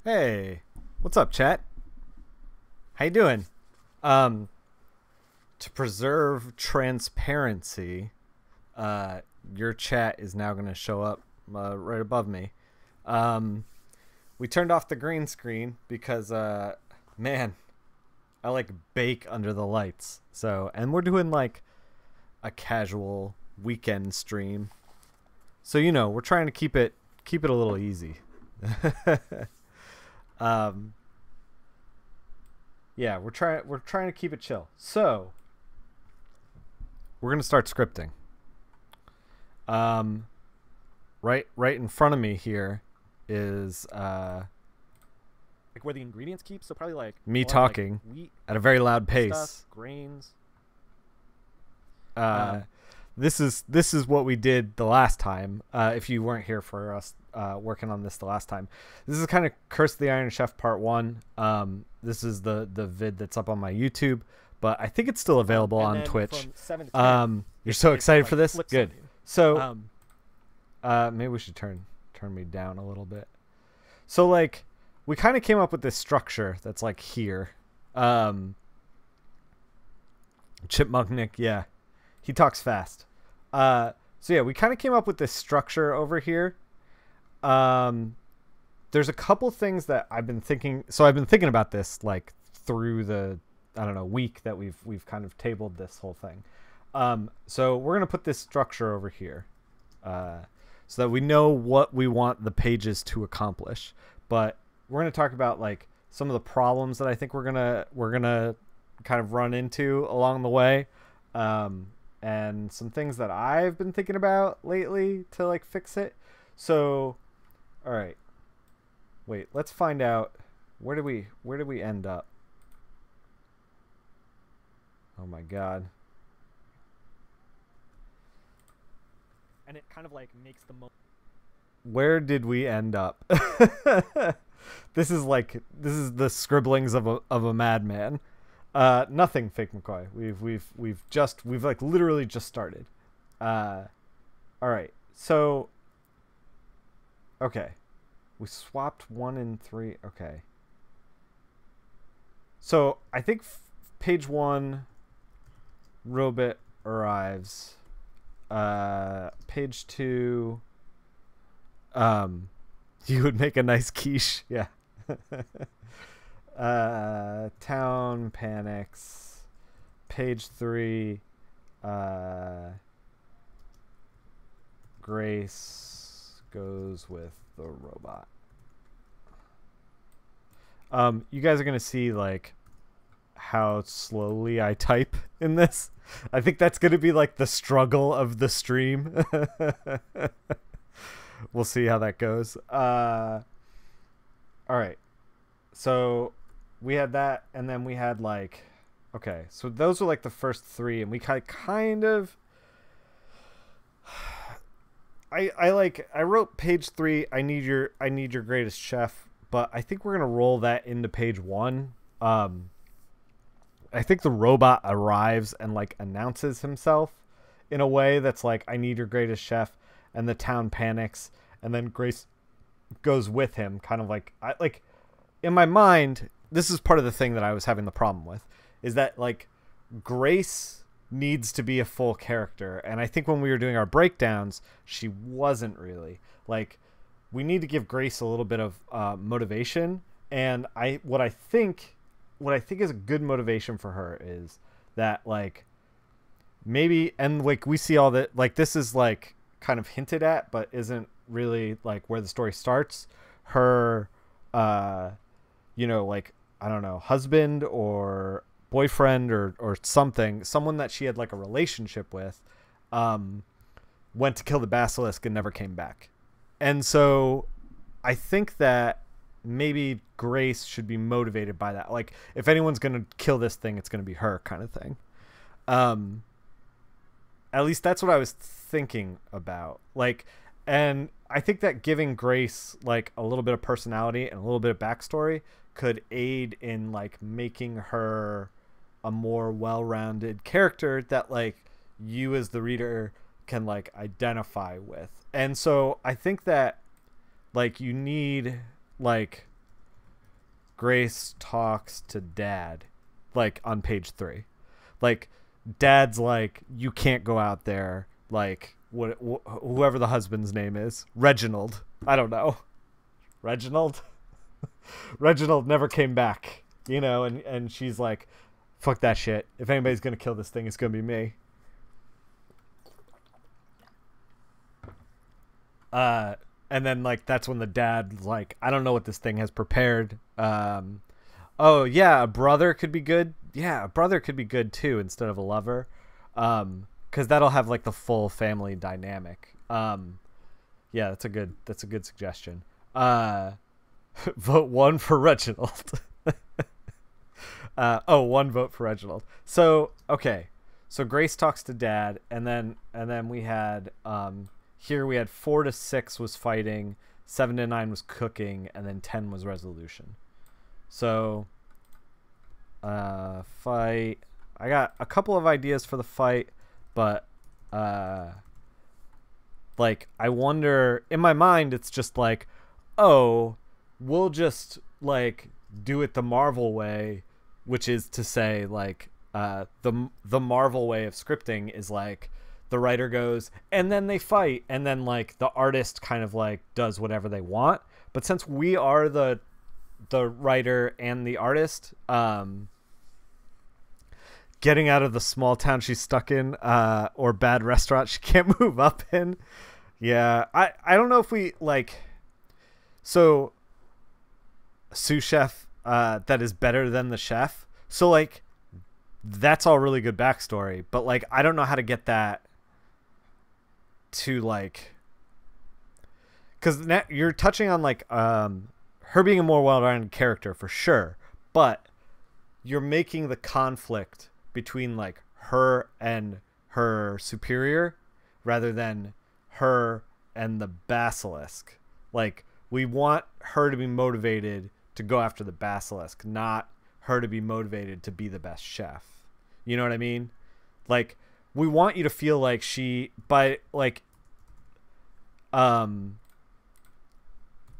Hey, what's up, chat? How you doing? Um, to preserve transparency, uh, your chat is now going to show up right above me. Um, we turned off the green screen because, man, I like bake under the lights. So, and we're doing like a casual weekend stream. So we're trying to keep it a little easy. um, yeah, we're trying to keep it chill. So we're gonna start scripting. Um, right in front of me here is Like where the ingredients keep, so probably like me a lot of, talking like, wheat at a very loud pace. stuff, grains. Uh, this is what we did the last time. If you weren't here for us working on this the last time, this is kind of Curse of the Iron Chef Part 1. This is the vid that's up on my YouTube, but I think it's still available And on then Twitch. From 7 to 10, You're so excited like, for this? flips Good. on you. So maybe we should turn me down a little bit. So like we kind of came up with this structure that's like here. Chipmunk Nick, yeah. He talks fast. So yeah, we kind of came up with this structure over here. There's a couple things that I've been thinking. So I've been thinking about this like through the week that we've kind of tabled this whole thing. So we're gonna put this structure over here, so that we know what we want the pages to accomplish. But we're gonna talk about like some of the problems that I think we're gonna kind of run into along the way. And some things that I've been thinking about lately to like fix it. So, all right, wait, let's find out where do we end up? Oh my God. And it kind of like makes the most. Where did we end up? This is the scribblings of a madman. Nothing, Fake McCoy. We've like literally just started. All right. So, okay, we swapped 1 and 3. Okay. So I think page 1, Robit arrives. Page 2. You would make a nice quiche. Yeah. Town panics. Page 3. Grace goes with the robot. You guys are gonna see like how slowly I type in this. I think that's gonna be like the struggle of the stream. We'll see how that goes. All right. So we had that, and then we had like, okay, so those were like the first 3, and we kind of I wrote page 3, I need your greatest chef, but I think we're gonna roll that into page 1. I think the robot arrives and like announces himself in a way that's like, I need your greatest chef, and the town panics, and then Grace goes with him, kind of like in my mind, this is part of the thing that I was having the problem with, is that like Grace needs to be a full character, and I think when we were doing our breakdowns, she wasn't really. Like, we need to give Grace a little bit of motivation, and what I think is a good motivation for her is that like maybe, and like we see all that, like this is like kind of hinted at but isn't really like where the story starts. Her like, I don't know, husband or boyfriend or someone that she had like a relationship with, went to kill the basilisk and never came back. And so I think that maybe Grace should be motivated by that. Like, if anyone's going to kill this thing, it's going to be her, kind of thing. At least that's what I was thinking about. Like, and I think that giving Grace like a little bit of personality and a little bit of backstory could aid in like making her a more well-rounded character that like you as the reader can like identify with. And so I think that like you need like Grace talks to dad, like on page 3. Like dad's like, you can't go out there. Like whoever the husband's name is, Reginald. I don't know. Reginald. Reginald never came back, you know, and she's like, fuck that shit. If anybody's gonna kill this thing, it's gonna be me. And then like that's when the dad's like, I don't know what this thing has prepared. Oh yeah, a brother could be good. Yeah, a brother could be good too instead of a lover. Because that'll have like the full family dynamic. Yeah, that's a good suggestion. Vote 1 for Reginald. One vote for Reginald. So okay, so Grace talks to dad, and then we had here we had 4 to 6 was fighting, 7 to 9 was cooking, and then 10 was resolution. So fight. I got a couple of ideas for the fight, but like I wonder, in my mind it's just like, oh, we'll just like do it the Marvel way, which is to say like the Marvel way of scripting is like the writer goes and then they fight and then like the artist kind of like does whatever they want. But since we are the writer and the artist, getting out of the small town she's stuck in, or bad restaurant she can't move up in. Yeah, I don't know if we like. So, sous chef that is better than the chef. So like, that's all really good backstory. But like, I don't know how to get that to like, because you're touching on like her being a more well-rounded character for sure, but you're making the conflict between like her and her superior rather than her and the basilisk. Like, we want her to be motivated to go after the basilisk, not her to be motivated to be the best chef. You know what I mean? Like, we want you to feel like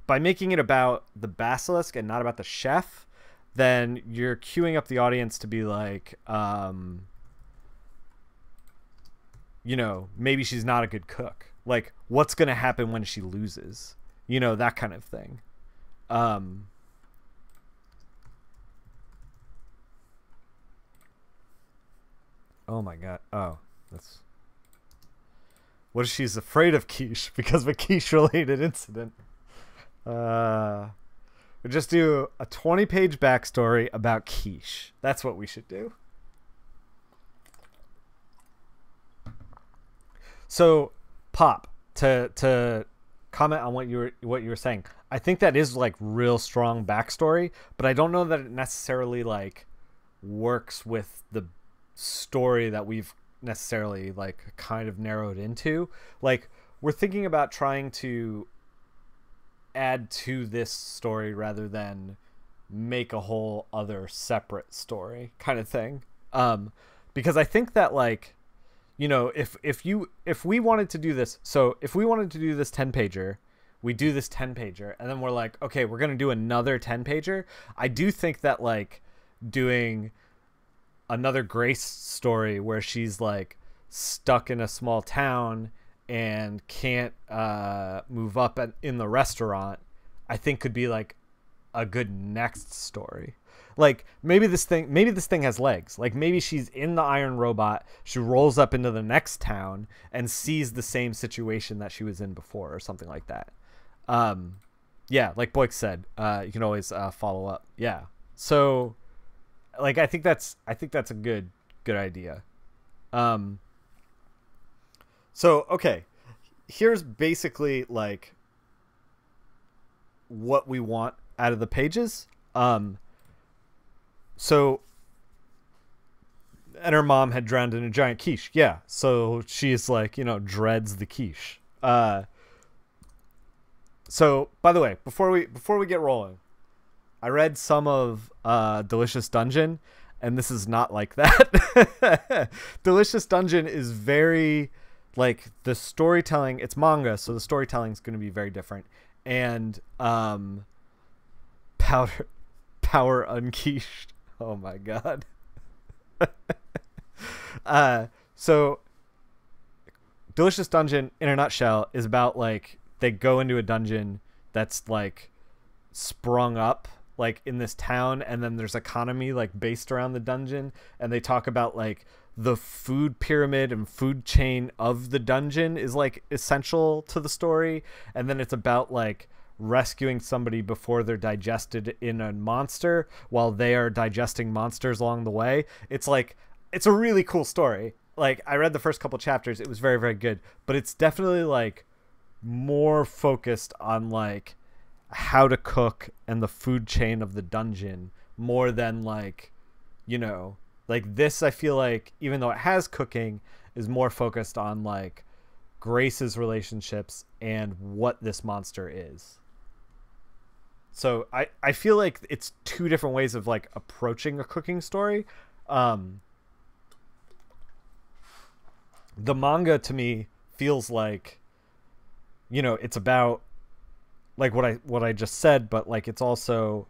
by making it about the basilisk and not about the chef, then you're queuing up the audience to be like, you know, maybe she's not a good cook. Like, what's going to happen when she loses? You know, that kind of thing. Oh my God. Oh, that's... What if she's afraid of quiche because of a quiche-related incident? We just do a 20-page backstory about quiche. That's what we should do. So, Pop, to comment on what you were saying, I think that is like real strong backstory, but I don't know that it necessarily like works with the story that we've necessarily like kind of narrowed into. Like, we're thinking about trying to add to this story rather than make a whole other separate story kind of thing. Because I think that like, you know, if we wanted to do this, so if we wanted to do this 10-pager, we do this 10-pager, and then we're like, okay, we're going to do another 10-pager. I do think that like doing another Grace story where she's like stuck in a small town and can't move up in the restaurant, I think could be like a good next story. Like, maybe this thing has legs. Like, maybe she's in the iron robot, she rolls up into the next town and sees the same situation that she was in before, or something like that. Yeah, like Boyk said, you can always follow up. Yeah. So, like, I think that's a good idea. So, okay, here's basically like what we want out of the pages. So, and her mom had drowned in a giant quiche. Yeah. So she's like, you know, dreads the quiche. So by the way, before we get rolling, I read some of Delicious Dungeon, and this is not like that. Delicious Dungeon is very like, the storytelling, it's manga, so the storytelling is going to be very different. And powder Power unquiche. Oh my god. So Delicious Dungeon in a nutshell is about like they go into a dungeon that's like sprung up like in this town, and then there's economy like based around the dungeon, and they talk about like the food pyramid and food chain of the dungeon is like essential to the story, and then it's about like rescuing somebody before they're digested in a monster while they are digesting monsters along the way. It's like it's a really cool story. Like I read the first couple chapters, it was very, very good, but it's definitely like more focused on like how to cook and the food chain of the dungeon more than like, you know, like this. I feel like even though it has cooking, is more focused on like Grace's relationships and what this monster is. So I feel like it's two different ways of like approaching a cooking story. The manga to me feels like, you know, it's about like what I just said, but like it's also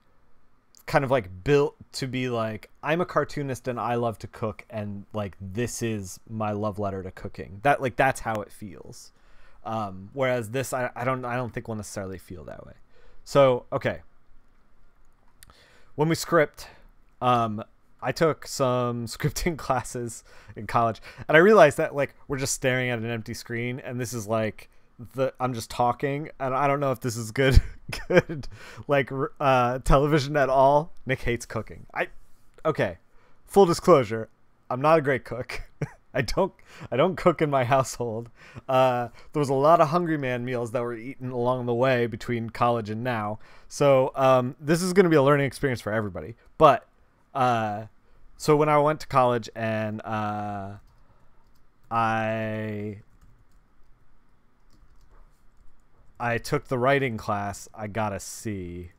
kind of like built to be like, I'm a cartoonist and I love to cook, and like this is my love letter to cooking. That like that's how it feels. Whereas this I don't think will necessarily feel that way. So okay. When we script, I took some scripting classes in college, and I realized that like we're just staring at an empty screen, and this is like I'm just talking, and I don't know if this is good like television at all. Nick hates cooking. Okay, full disclosure, I'm not a great cook. I don't cook in my household. There was a lot of Hungry Man meals that were eaten along the way between college and now, so this is going to be a learning experience for everybody. But so when I went to college and I took the writing class, I got a C.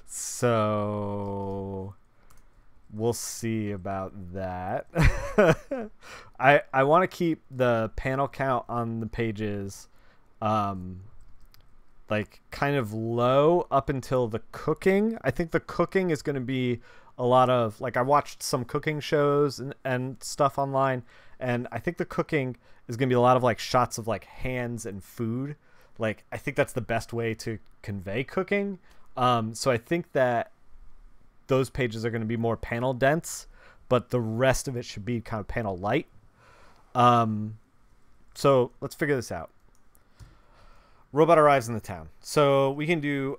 So we'll see about that. I want to keep the panel count on the pages like kind of low up until the cooking. I think the cooking is going to be a lot of like, I watched some cooking shows and stuff online, and I think the cooking is going to be a lot of like shots of like hands and food. Like I think that's the best way to convey cooking. So I think that those pages are going to be more panel dense, but the rest of it should be kind of panel light. So let's figure this out. Robot arrives in the town. So we can do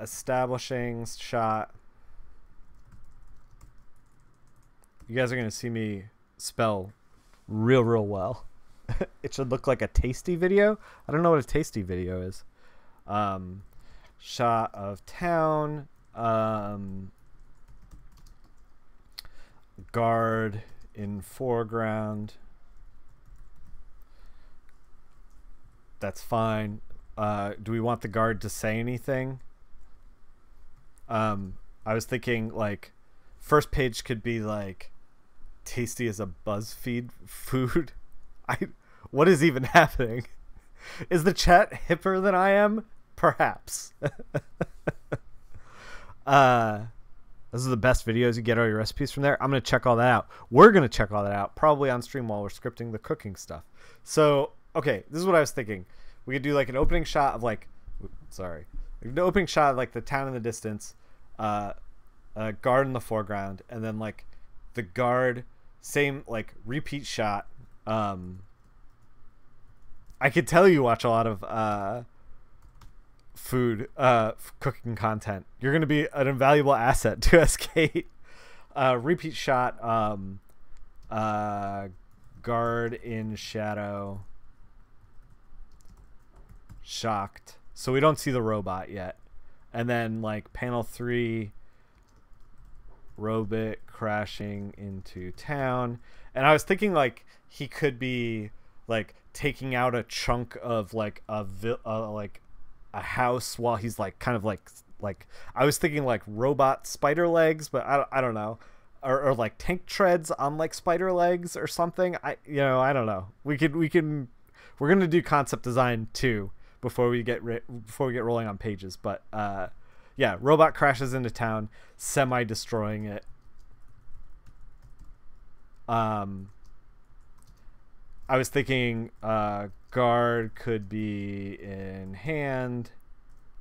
establishing shot. You guys are going to see me spell real well. It should look like a tasty video. I don't know what a tasty video is. Shot of town. Guard in foreground. That's fine. Do we want the guard to say anything? I was thinking like first page could be like tasty as a BuzzFeed food. What is even happening? Is the chat hipper than I am? Perhaps. Those are the best videos. You get all your recipes from there. I'm going to check all that out. We're going to check all that out probably on stream while we're scripting the cooking stuff. So, okay, this is what I was thinking. We could do like an opening shot of like, the opening shot of like the town in the distance, a guard in the foreground, and then like the guard, same like repeat shot. I could tell you watch a lot of food cooking content. You're going to be an invaluable asset to SK. Repeat shot, guard in shadow, shocked, so we don't see the robot yet, and then like panel 3, robot crashing into town. And I was thinking like he could be like taking out a chunk of like a house while he's like kind of like I was thinking like robot spider legs, but I don't know, or like tank treads on like spider legs or something. I don't know. We're gonna do concept design too before we get rolling on pages, but Yeah, robot crashes into town, semi-destroying it. I was thinking guard could be in hand,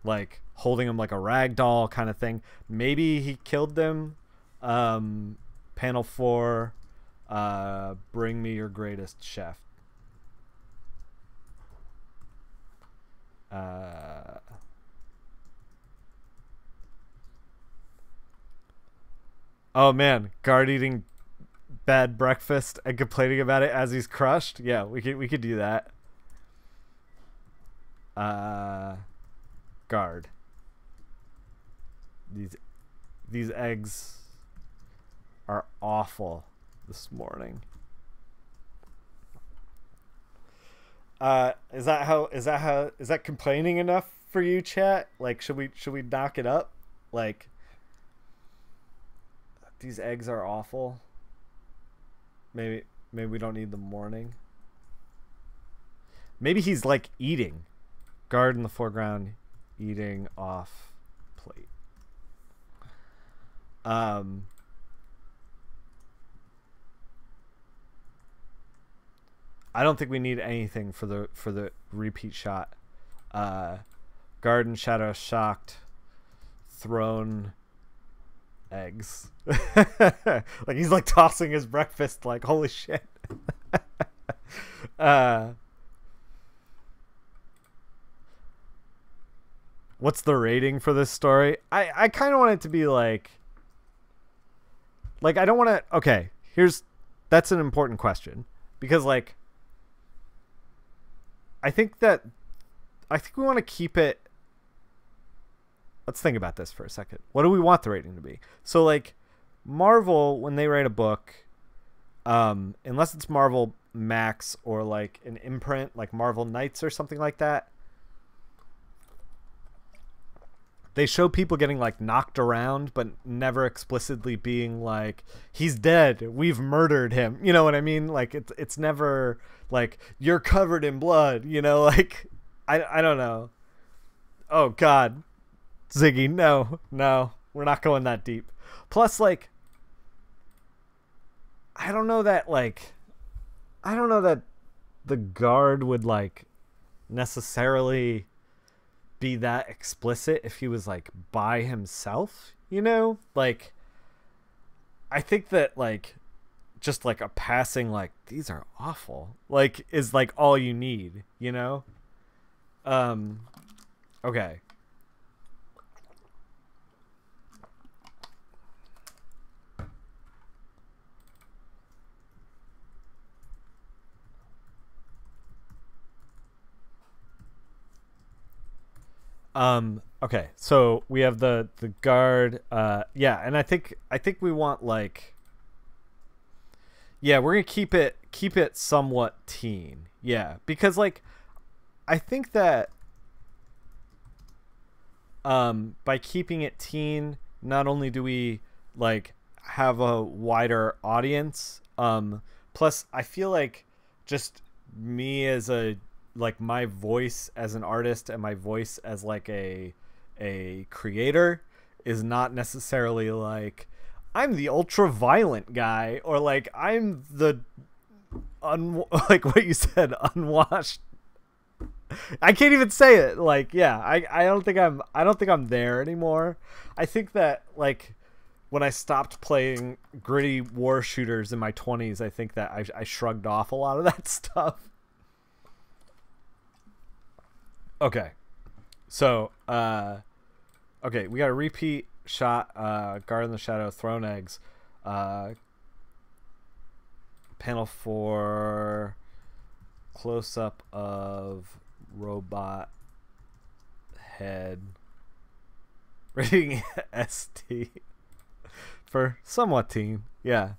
like holding him like a rag doll kind of thing. Maybe he killed them. Panel 4, bring me your greatest chef. Oh man, guard eating bad breakfast and complaining about it as he's crushed. Yeah, we could do that. Guard. These eggs are awful this morning. Is that complaining enough for you, chat? Like, should we knock it up? Like, these eggs are awful. Maybe we don't need the morning. Maybe he's like eating. Guard in the foreground, eating off plate. I don't think we need anything for the repeat shot. Garden shadow shocked, thrown eggs. Like he's like tossing his breakfast. Like holy shit. What's the rating for this story? I kind of want it to be like I don't want to. Okay, that's an important question because like. I think we want to keep it. Let's think about this for a second. What do we want the rating to be? So like Marvel, when they write a book, unless it's Marvel Max or like an imprint like Marvel Knights or something like that, they show people getting like knocked around but never explicitly being like he's dead, we've murdered him, you know what I mean? Like it's never like you're covered in blood, you know, like I don't know. Oh god, Ziggy, no, we're not going that deep. Plus like I don't know that the guard would like necessarily be that explicit if he was like by himself, you know? Like I think that like just like a passing like these are awful like is like all you need, you know? Okay. Okay, so we have the guard, yeah, and I think we want like, yeah, we're gonna keep it somewhat teen, yeah, because like I think that by keeping it teen, not only do we like have a wider audience, plus I feel like just me as a like my voice as an artist and my voice as like a creator is not necessarily like I'm the ultra violent guy or like I'm the like what you said, unwashed. I can't even say it. Like, yeah, I don't think I'm there anymore. I think that like when I stopped playing gritty war shooters in my 20s, I think that I shrugged off a lot of that stuff. Okay. So, okay, we got a repeat shot, guard in the shadow, thrown eggs. Panel 4, close up of robot head. Rating ST for somewhat teen. Yeah.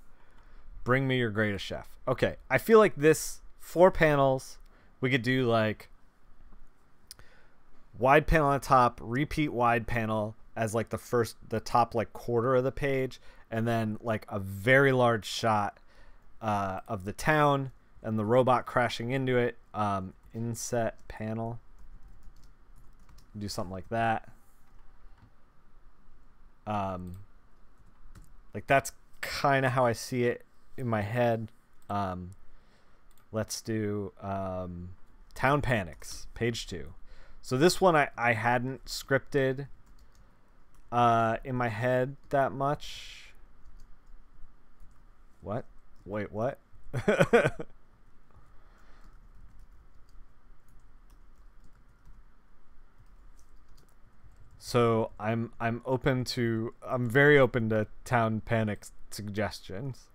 Bring me your greatest chef. Okay, I feel like this 4 panels we could do like wide panel on the top, repeat wide panel as like the top like quarter of the page, and then like a very large shot of the town and the robot crashing into it. Inset panel. Do something like that. Like that's kind of how I see it in my head. Let's do Town Panics, page 2. So this one I hadn't scripted in my head that much. What? Wait, what? So I'm very open to Town Panic suggestions.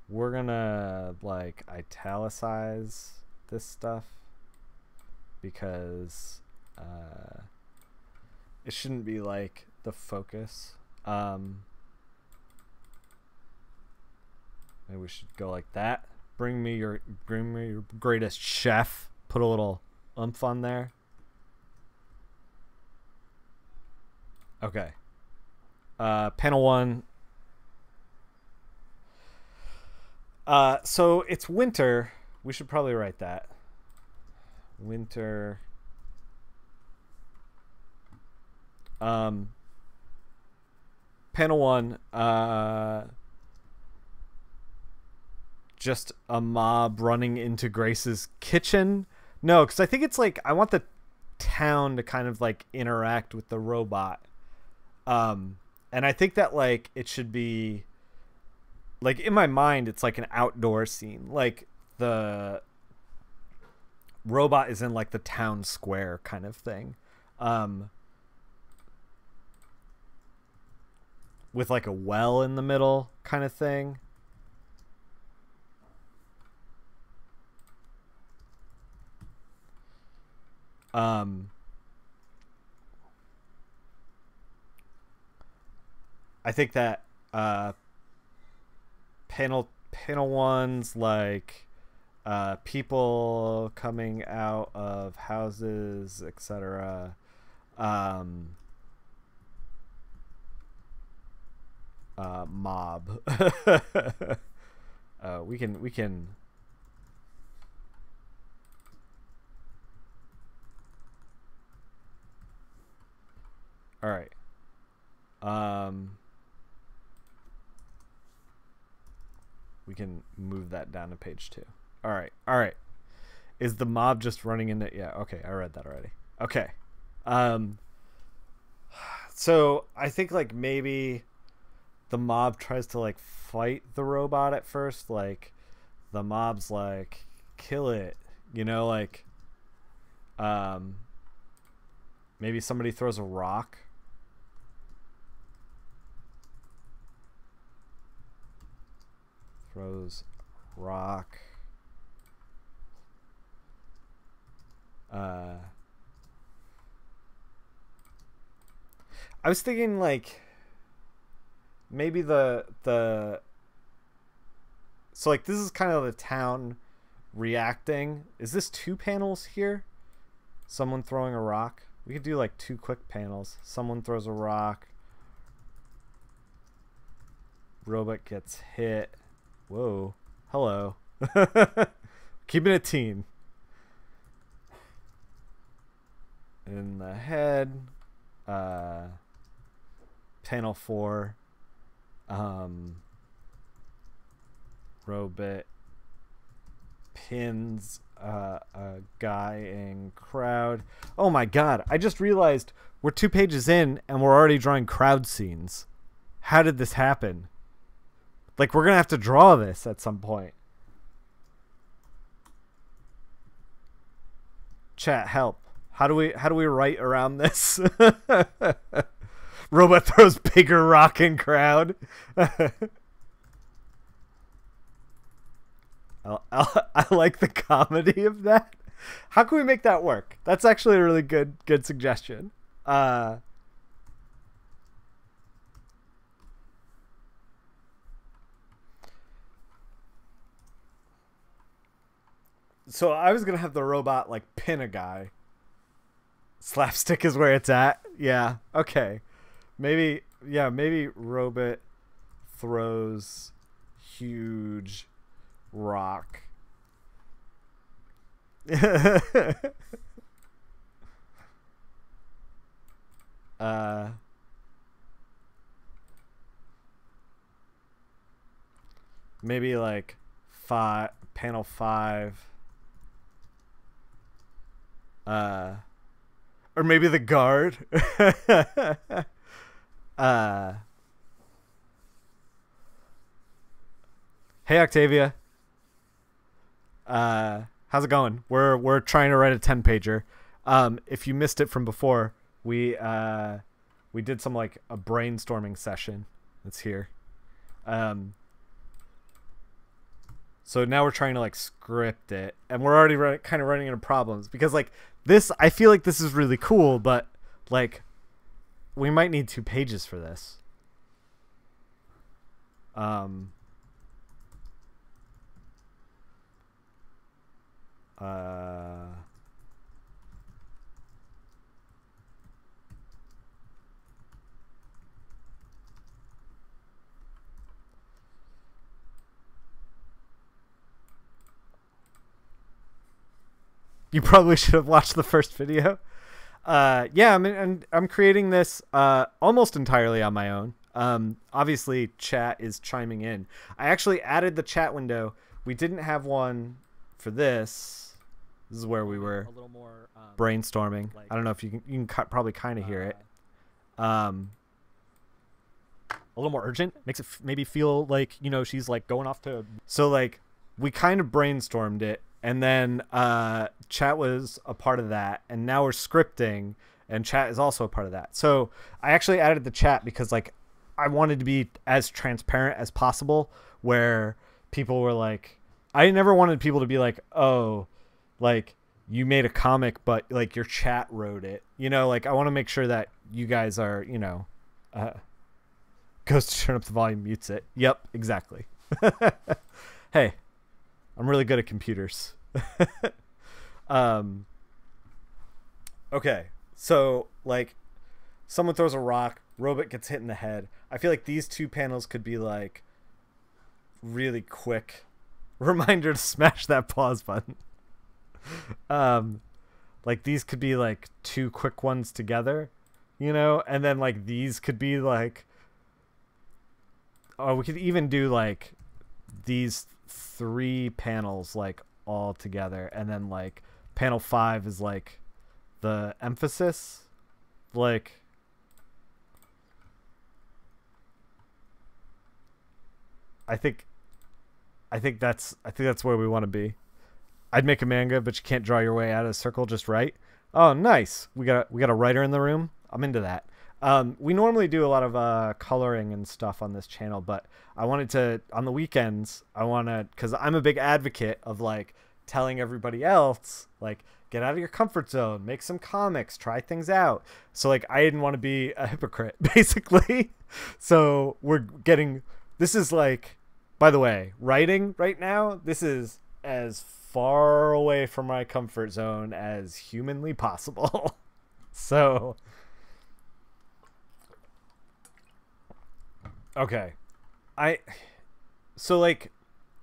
We're gonna like italicize this stuff because it shouldn't be like the focus. Maybe we should go like that. Bring me your greatest chef. Put a little oomph on there. Okay. Panel 1. So it's winter. We should probably write that. Winter. Panel 1. Just a mob running into Grace's kitchen. No, because I think it's like I want the town to kind of like interact with the robot. And I think that like it should be like in my mind it's like an outdoor scene. Like the robot is in like the town square kind of thing. With like a well in the middle kind of thing. I think that panel 1's like people coming out of houses, etc. Mob. We can. All right. We can move that down to page 2. All right. Is the mob just running into? Yeah. Okay, I read that already. Okay. So I think like maybe the mob tries to like fight the robot at first. Like the mob's like, kill it. You know, like maybe somebody throws a rock. Throws rock. I was thinking like maybe the so like this is kind of the town reacting. Is this 2 panels here? Someone throwing a rock. We could do like 2 quick panels. Someone throws a rock. Robot gets hit. Whoa. Hello. Keeping it teen. In the head. Panel 4. Robot pins a guy in crowd. Oh my god. I just realized we're 2 pages in and we're already drawing crowd scenes. How did this happen? Like, we're going to have to draw this at some point. Chat, help. How do we write around this? Robot throws bigger rock in crowd. I like the comedy of that. How can we make that work? That's actually a really good suggestion. So I was gonna have the robot like pin a guy. Slapstick is where it's at. Yeah. Okay. Maybe robot throws huge rock. Uh, maybe like panel 5. Or maybe the guard. uh, hey Octavia. How's it going? We're trying to write a 10-pager. If you missed it from before, we did some like a brainstorming session. It's here. So now we're trying to like script it, and we're already kind of running into problems because like this, I feel like this is really cool, but like we might need 2 pages for this. You probably should have watched the first video. Yeah, I mean, I'm creating this almost entirely on my own. Obviously, chat is chiming in. I actually added the chat window. We didn't have one for this. This is where we were a little more brainstorming. like, I don't know if you can probably kind of hear it. A little more urgent. Makes it maybe feel like, you know, she's like going off to. So like we kind of brainstormed it, and then chat was a part of that, and now we're scripting, and chat is also a part of that. So I actually added the chat because like I wanted to be as transparent as possible, where people were like, I never wanted people to be like, oh, like you made a comic but like your chat wrote it, you know, like I want to make sure that you guys are, you know, goes to turn up the volume, mutes it. Yep, exactly. Hey, I'm really good at computers. Okay, so like someone throws a rock, robot gets hit in the head. I feel like these 2 panels could be like really quick reminder to smash that pause button. Like these could be like 2 quick ones together, you know, and then like these could be like, oh, we could even do like these 3 panels like all together, and then like panel 5 is like the emphasis. Like I think that's where we want to be. I'd make a manga, but you can't draw your way out of a circle just right. Oh, nice. We got a writer in the room. I'm into that. We normally do a lot of coloring and stuff on this channel, but I wanted to, on the weekends, because I'm a big advocate of like telling everybody else, like, get out of your comfort zone, make some comics, try things out. So like I didn't want to be a hypocrite, basically. So this is like, by the way, writing right now, this is as far away from my comfort zone as humanly possible. So okay. So like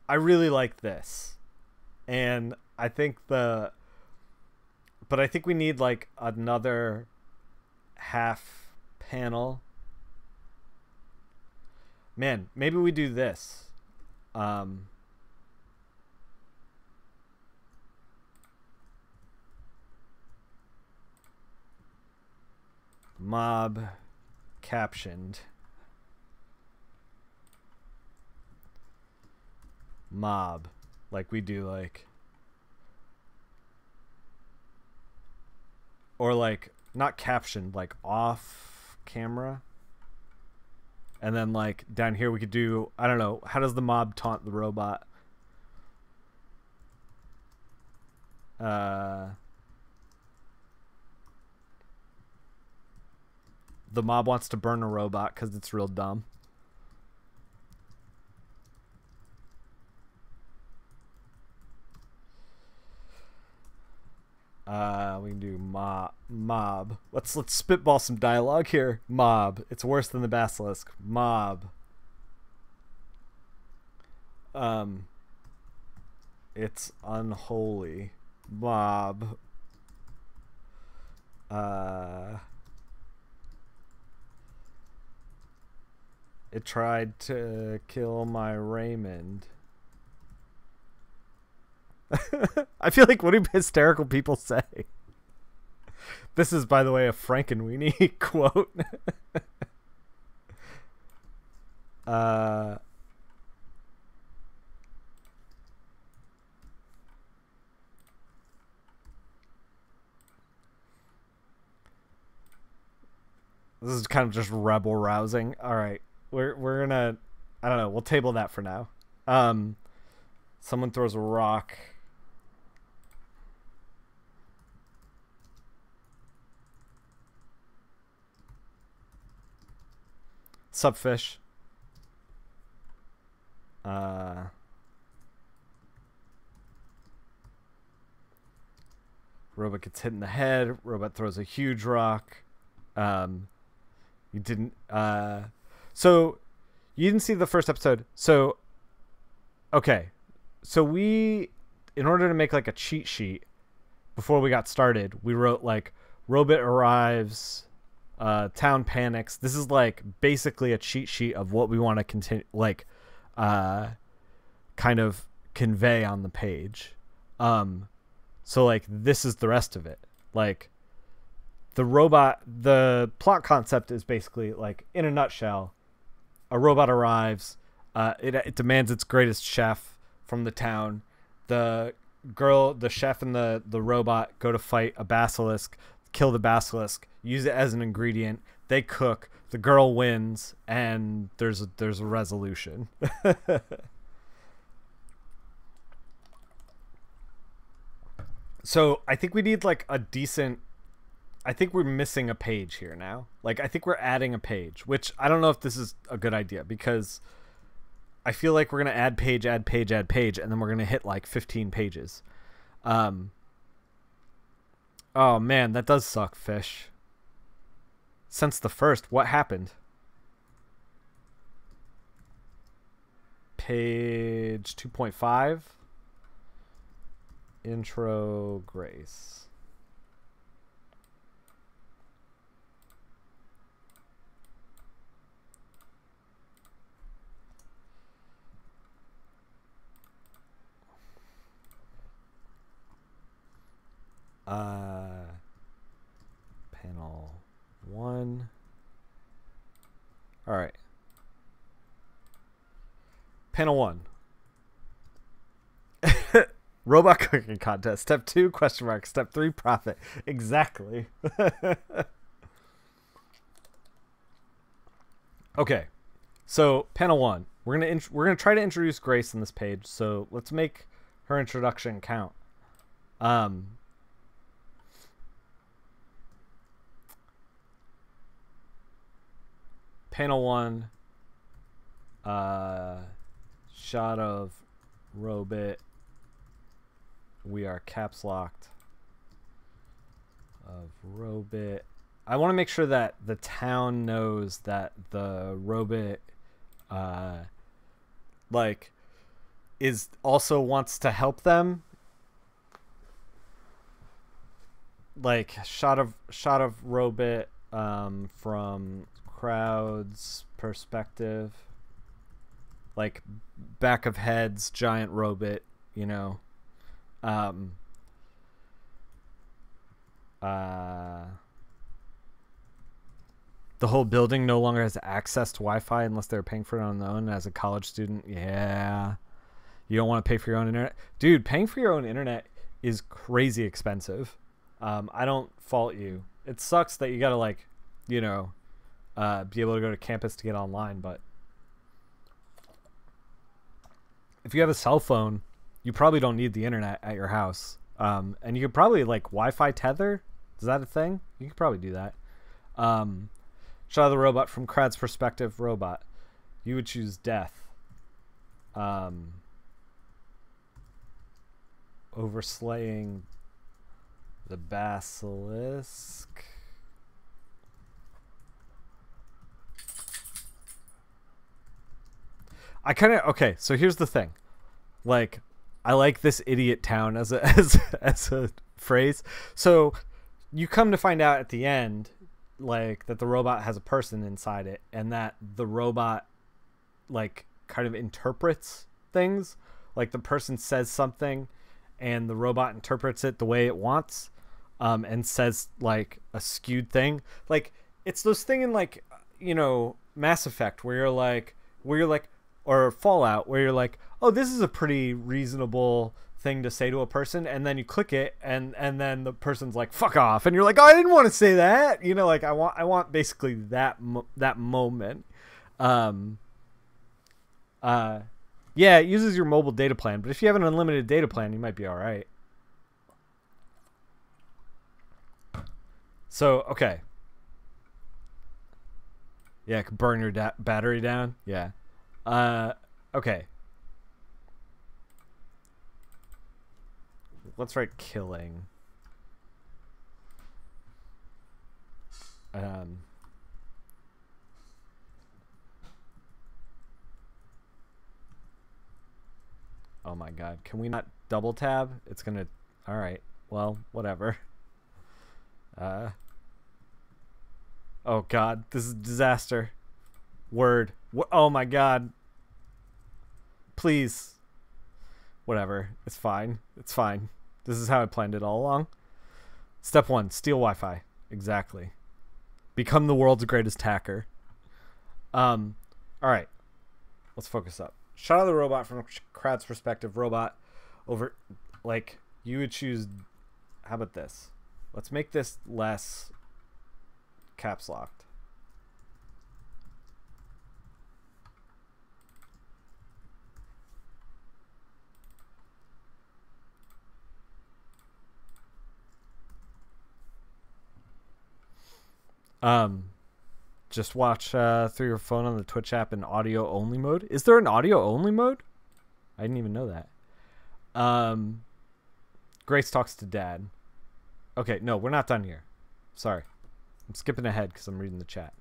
I really like this. And I think but I think we need like another half panel. Man, maybe we do this. Mob captioned. Mob. Like we do like, or like not captioned, like off camera. And then like down here we could do, I don't know, how does the mob taunt the robot? The mob wants to burn a robot because it's real dumb. We can do mob. Let's spitball some dialogue here. Mob. It's worse than the basilisk. Mob. It's unholy. Mob. It tried to kill my Raymond. I feel like, what do hysterical people say? This is, by the way, a Frankenweenie quote. This is kind of just rebel rousing. All right, we're gonna, I don't know. We'll table that for now. Someone throws a rock. Sup, fish? Robot gets hit in the head. Robot throws a huge rock. You didn't. So you didn't see the first episode. So okay. So we, in order to make like a cheat sheet before we got started, we wrote like robot arrives, town panics. This is like basically a cheat sheet of what we want to continue, like, kind of convey on the page. So like this is the rest of it. Like the plot concept is basically like, in a nutshell, a robot arrives. It demands its greatest chef from the town. The chef and the robot go to fight a basilisk, kill the basilisk, use it as an ingredient. They cook. The girl wins, and there's a resolution. So I think we need like a decent. I think we're missing a page here now. Like, I think we're adding a page, which I don't know if this is a good idea, because I feel like we're going to add page, and then we're going to hit like 15 pages. Oh man, that does suck, fish. Since the first, what happened? Page 2.5. Intro Grace. Panel 1. All right. Panel 1. Robot cooking contest. Step 2, question mark. Step 3, profit. Exactly. Okay. So, panel 1. We're gonna try to introduce Grace in this page. So, let's make her introduction count. Panel 1, shot of robot. We are caps locked of robot. I want to make sure that the town knows that the robot, like, is also wants to help them. Like, shot of robot, from crowd's perspective, like back of heads, giant robot, you know. The whole building no longer has access to Wi-Fi unless they're paying for it on their own. As a college student, yeah, you don't want to pay for your own internet, dude. Paying for your own internet is crazy expensive. I don't fault you. It sucks that you gotta, like, you know, be able to go to campus to get online, but if you have a cell phone, you probably don't need the internet at your house. And you could probably, like, Wi-Fi tether. Is that a thing? You could probably do that. Shot of the robot from crowd's perspective. Robot. You would choose death. Overslaying the basilisk. I kind of, okay, so here's the thing. Like, I like this idiot town as a as a phrase. So you come to find out at the end, like, that the robot has a person inside it, and that the robot like kind of interprets things. Like the person says something and the robot interprets it the way it wants, and says like a skewed thing. Like it's those thing in like, you know, Mass Effect where you're like, or Fallout where you're like, oh, this is a pretty reasonable thing to say to a person, and then you click it and then the person's like, fuck off, and you're like, oh, I didn't want to say that, you know. Like I want basically that moment. Yeah, it uses your mobile data plan, but if you have an unlimited data plan, you might be all right. So, okay. Yeah, it could burn your battery down. Yeah. Okay. Let's write killing. Oh my god. Can we not double tab? It's gonna... Alright. Well, whatever. Oh god. This is a disaster. Word. Oh my god. Please. Whatever. It's fine. It's fine. This is how I planned it all along. Step 1. Steal Wi-Fi. Exactly. Become the world's greatest hacker. Alright. Let's focus up. Shot of the robot from crowd's perspective. Robot over... Like, you would choose... How about this? Let's make this less caps locked. Just watch through your phone on the Twitch app in audio only mode. Is there an audio only mode? I didn't even know that. Grace talks to dad. Okay, no, we're not done here. Sorry. I'm skipping ahead because I'm reading the chat.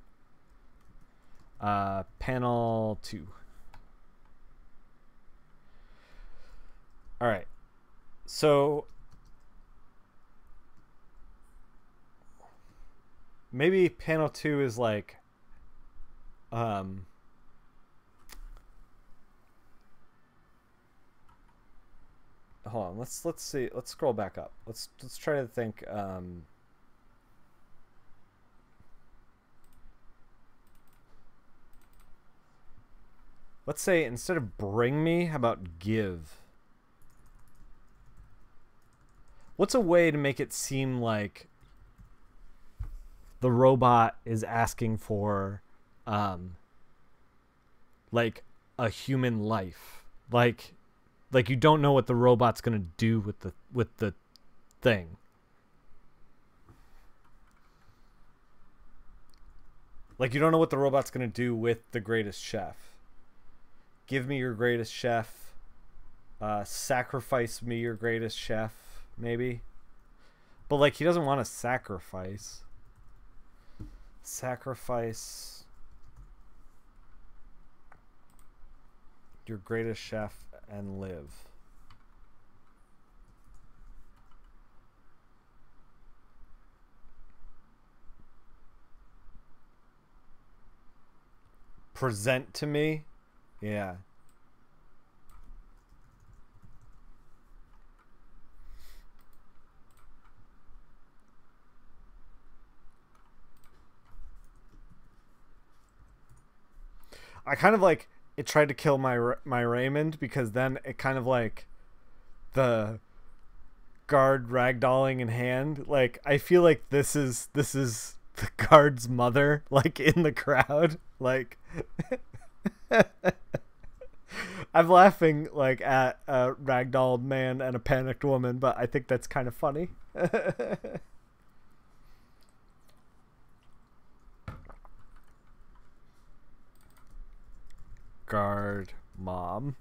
Panel 2. Alright. So... maybe panel 2 is like... hold on, let's see, let's scroll back up. Let's try to think. Let's say instead of bring me, how about give? What's a way to make it seem like the robot is asking for like a human life? Like you don't know what the robot's gonna do with the thing. Like you don't know what the robot's gonna do with the greatest chef. Give me your greatest chef. Sacrifice me your greatest chef, maybe. But like he doesn't want to sacrifice. Sacrifice your greatest chef and live. Present to me? Yeah. I kind of like it tried to kill my Raymond because then it kind of like the guard ragdolling in hand. Like I feel like this is the guard's mother, like in the crowd. Like I'm laughing like at a ragdolled man and a panicked woman, but I think that's kind of funny. Guard mom.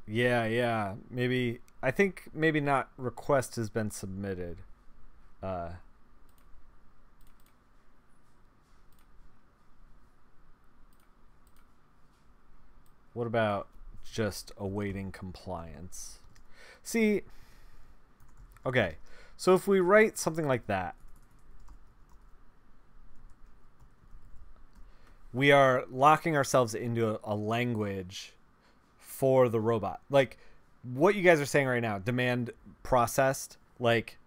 Yeah. Maybe I think maybe not request has been submitted. What about just awaiting compliance? See, okay, so if we write something like that, we are locking ourselves into a language for the robot. Like what you guys are saying right now, demand processed, like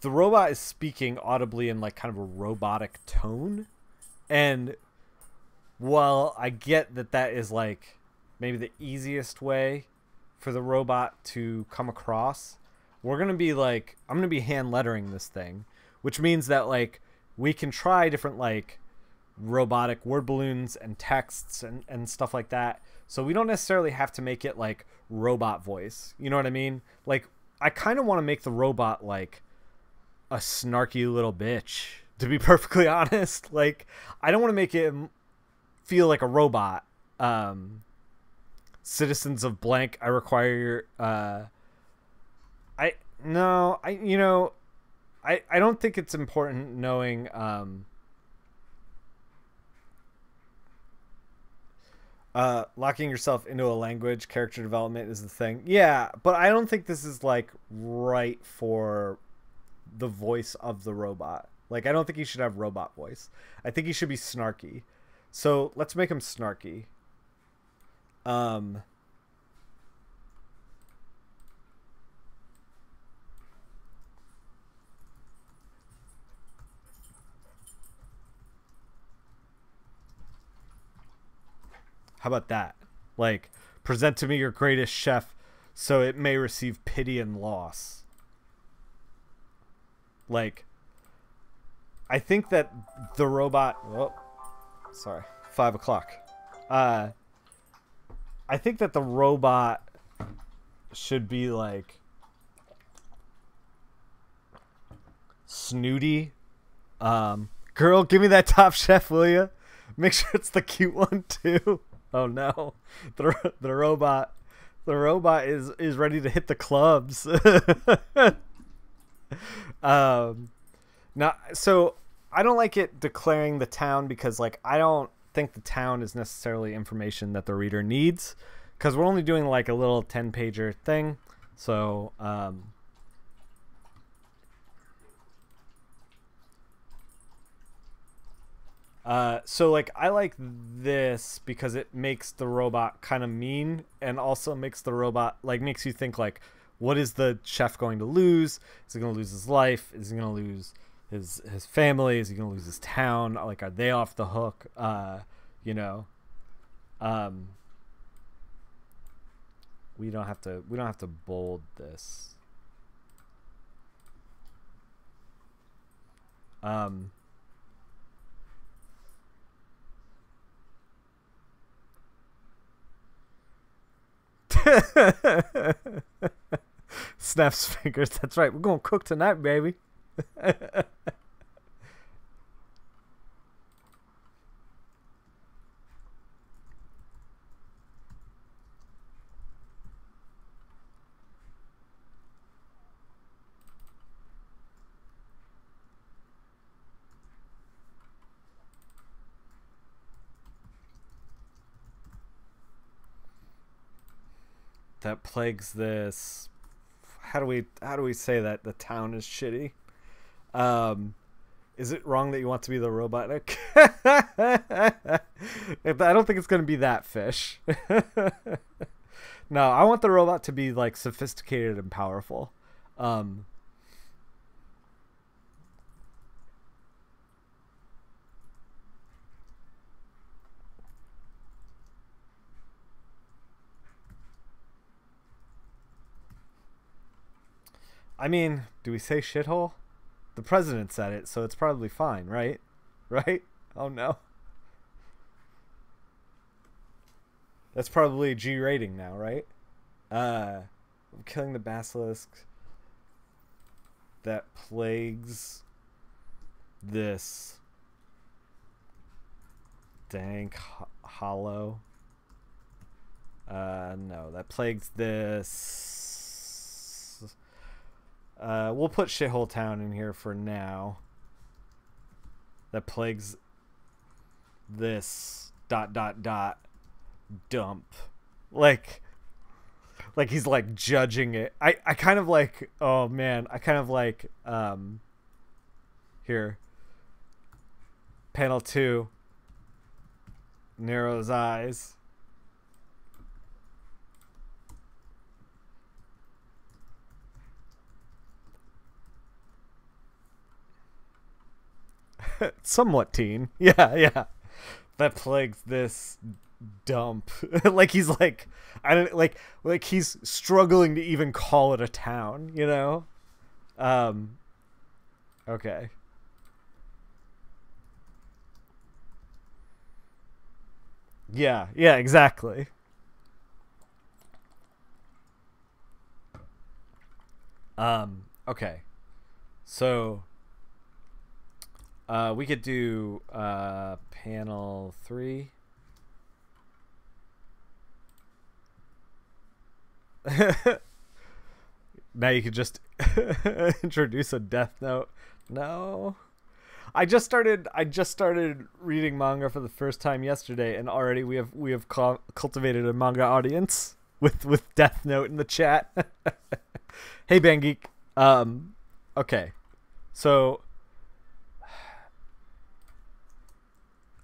the robot is speaking audibly in like kind of a robotic tone. And while I get that that is like maybe the easiest way for the robot to come across, we're going to be like, I'm going to be hand lettering this thing, which means that like we can try different like robotic word balloons and texts and stuff like that. So we don't necessarily have to make it like robot voice. You know what I mean? Like I kind of want to make the robot like a snarky little bitch, to be perfectly honest. Like I don't want to make it feel like a robot. Citizens of blank, I require your I don't think it's important knowing locking yourself into a language. Character development is the thing. Yeah, but I don't think this is like right for the voice of the robot. Like I don't think he should have robot voice. I think he should be snarky. So let's make him snarky. How about that? Like, present to me your greatest chef so it may receive pity and loss. Like, I think that the robot... Oh, sorry. 5 o'clock. I think that the robot should be, like, snooty. Girl, give me that Top Chef, will you? Make sure it's the cute one, too. Oh no, the robot is ready to hit the clubs. Now, so I don't like it declaring the town because like I don't think the town is necessarily information that the reader needs because we're only doing like a little 10-pager thing. So so like I like this because it makes the robot kind of mean and also makes the robot like makes you think like, what is the chef going to lose? Is he going to lose his life? Is he going to lose his family? Is he going to lose his town? Like, are they off the hook? You know, we don't have to bold this. Snaps fingers. That's right. We're gonna cook tonight, baby. That plagues this. How do we say that the town is shitty? Is it wrong that you want to be the robot? I don't think it's going to be that fish. No, I want the robot to be like sophisticated and powerful. I mean, do we say shithole? The president said it, so it's probably fine, right? Right? Oh no. That's probably a G rating now, right? I'm killing the basilisk that plagues this dank hollow. No, that plagues this. We'll put Shithole Town in here for now. That plagues this ... dump. Like he's like judging it. I kind of like, oh man, I kind of like here. Panel 2. Narrows eyes. Somewhat teen. Yeah. That plagues this dump. Like he's like, I don't like he's struggling to even call it a town, you know? Okay. Yeah, exactly. Okay. So we could do panel 3. Now you could just introduce a death note. No. I just started reading manga for the first time yesterday, and already we have cultivated a manga audience with Death Note in the chat. Hey Bang Geek. Okay. So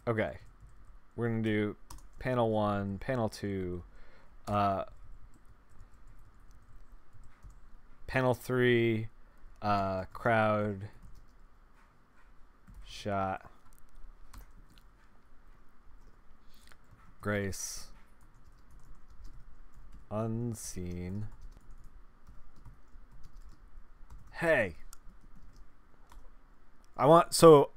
okay. We're going to do panel 1, panel 2, panel 3, crowd shot. Grace unseen. Hey. I want, so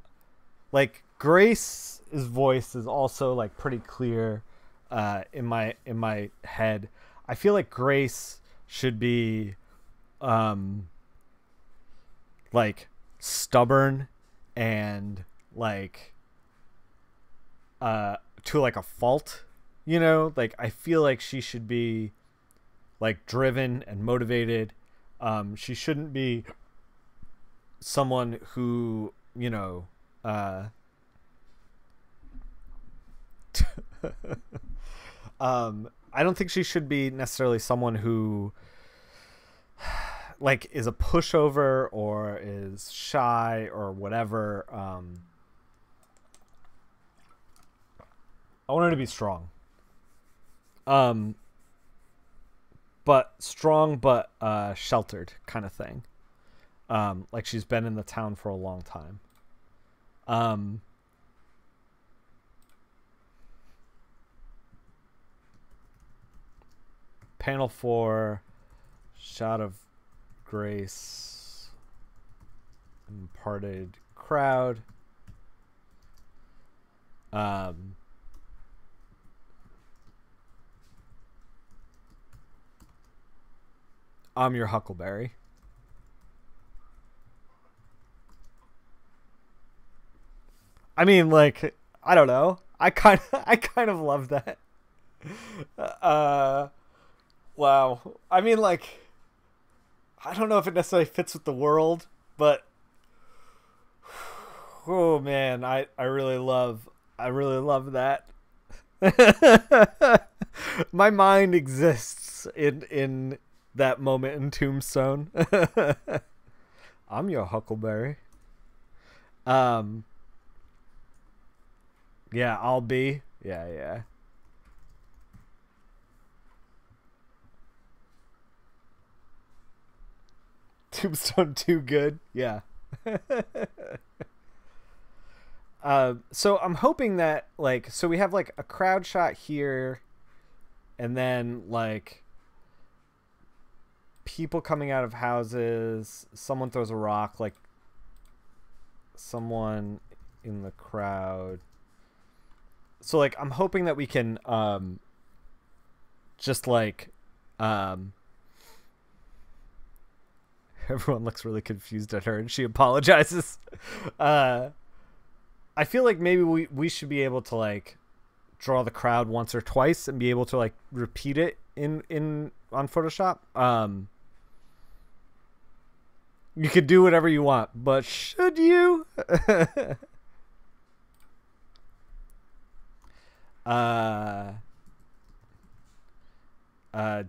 like Grace's voice is also like pretty clear in my head. I feel like Grace should be like stubborn and like to like a fault, you know? Like I feel like she should be like driven and motivated. She shouldn't be someone who, you know, I don't think she should be necessarily someone who like is a pushover or is shy or whatever. I want her to be strong. But strong, but sheltered kind of thing. Like she's been in the town for a long time. Panel 4, shot of Grace, imparted crowd. I'm your Huckleberry. I mean, like, I don't know. I kind of love that. Wow. I mean, like, I don't know if it necessarily fits with the world, but oh man, I really love that. My mind exists in that moment in Tombstone. I'm your Huckleberry. Yeah, I'll be. Yeah. Tombstone too good. Yeah. So I'm hoping that like, so we have like a crowd shot here and then like people coming out of houses, someone throws a rock, like someone in the crowd. So like I'm hoping that we can just like everyone looks really confused at her and she apologizes. I feel like maybe we should be able to like draw the crowd once or twice and be able to like repeat it in on Photoshop. You could do whatever you want, but should you? uh,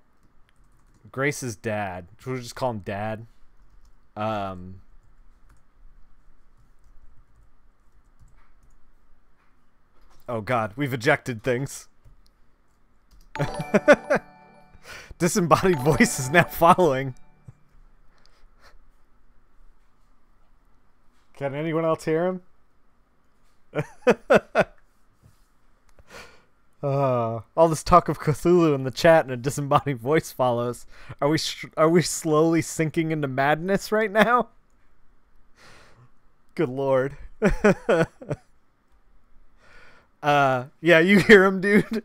Grace's dad. Should we just call him Dad? Um, oh God, we've ejected things. Disembodied voice is now following. Can anyone else hear him? All this talk of Cthulhu in the chat and a disembodied voice follows. Are we slowly sinking into madness right now? Good Lord. Yeah, you hear him, dude.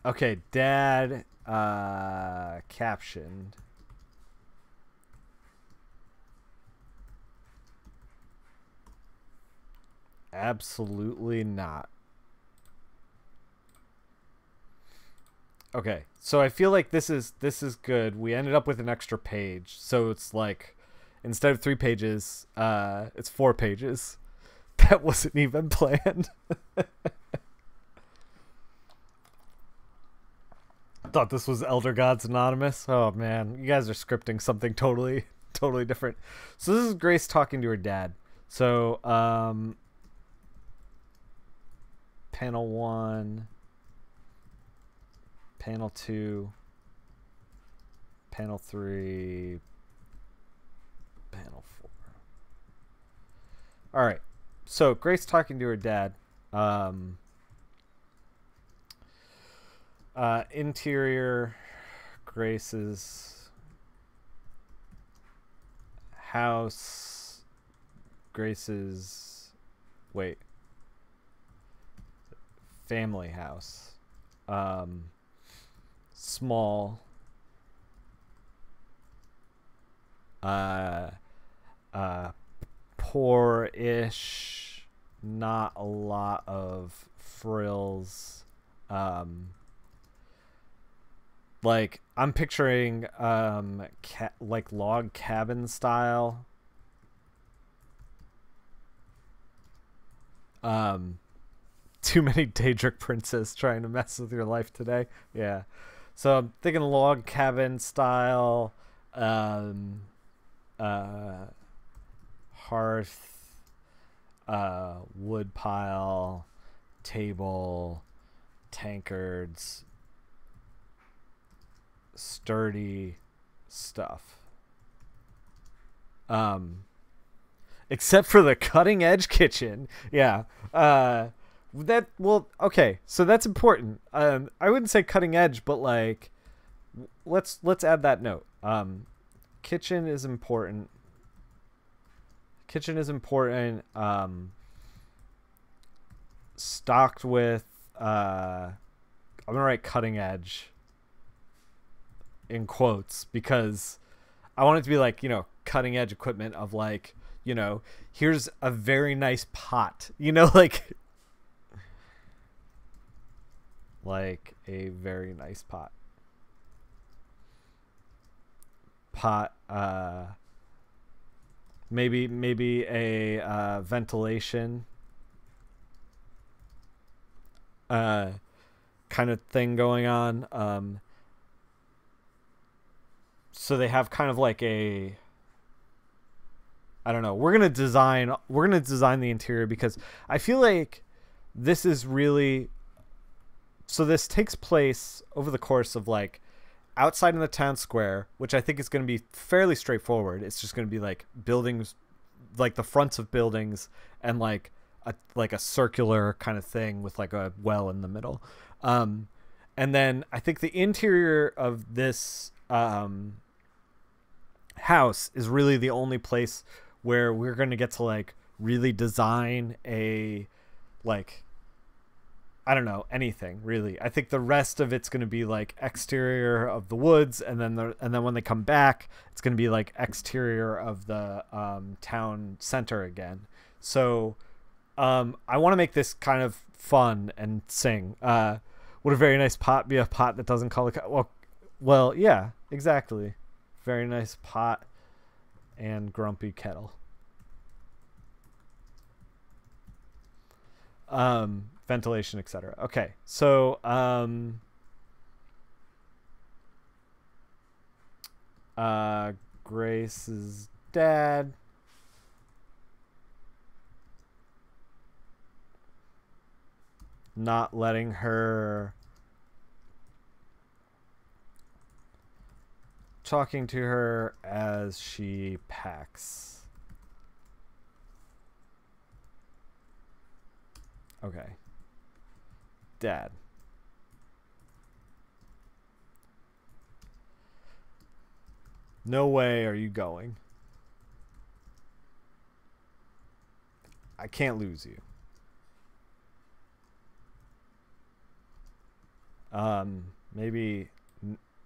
Okay, Dad captioned. Absolutely not. Okay, so I feel like this is good. We ended up with an extra page, so it's like instead of 3 pages, it's 4 pages. That wasn't even planned. Thought this was Elder Gods Anonymous. Oh man, you guys are scripting something totally different. So this is Grace talking to her dad. So panel 1, panel 2, panel 3, panel 4. All right. So Grace talking to her dad. Interior, Grace's house, Grace's family house, small, poor-ish, not a lot of frills. Like I'm picturing like log cabin style. Too many Daedric princes trying to mess with your life today. Yeah. So I'm thinking log cabin style, hearth, wood pile, table, tankards, sturdy stuff. Except for the cutting edge kitchen. Yeah. Okay, so that's important. I wouldn't say cutting edge, but like let's add that note. Kitchen is important. Stocked with I'm gonna write cutting edge in quotes because I want it to be like, cutting edge equipment of like, here's a very nice pot, like a very nice pot, maybe a ventilation kind of thing going on. So they have kind of like I don't know. We're gonna design the interior because I feel like this is really. So this takes place over the course of like outside in the town square, which I think is going to be fairly straightforward. It's just going to be like buildings, like the fronts of buildings, and like a circular kind of thing with like a well in the middle. And then I think the interior of this house is really the only place where we're going to get to like really design a like, I don't know, anything really. I think the rest of it's going to be like exterior of the woods, and then when they come back, it's going to be like exterior of the town center again. So I want to make this kind of fun and sing. Would a very nice pot be a pot that doesn't call the well, yeah, exactly. Very nice pot and grumpy kettle. Ventilation, etc. Okay, so Grace's dad not letting her, talking to her as she packs. Okay. Dad. No way are you going. I can't lose you. Maybe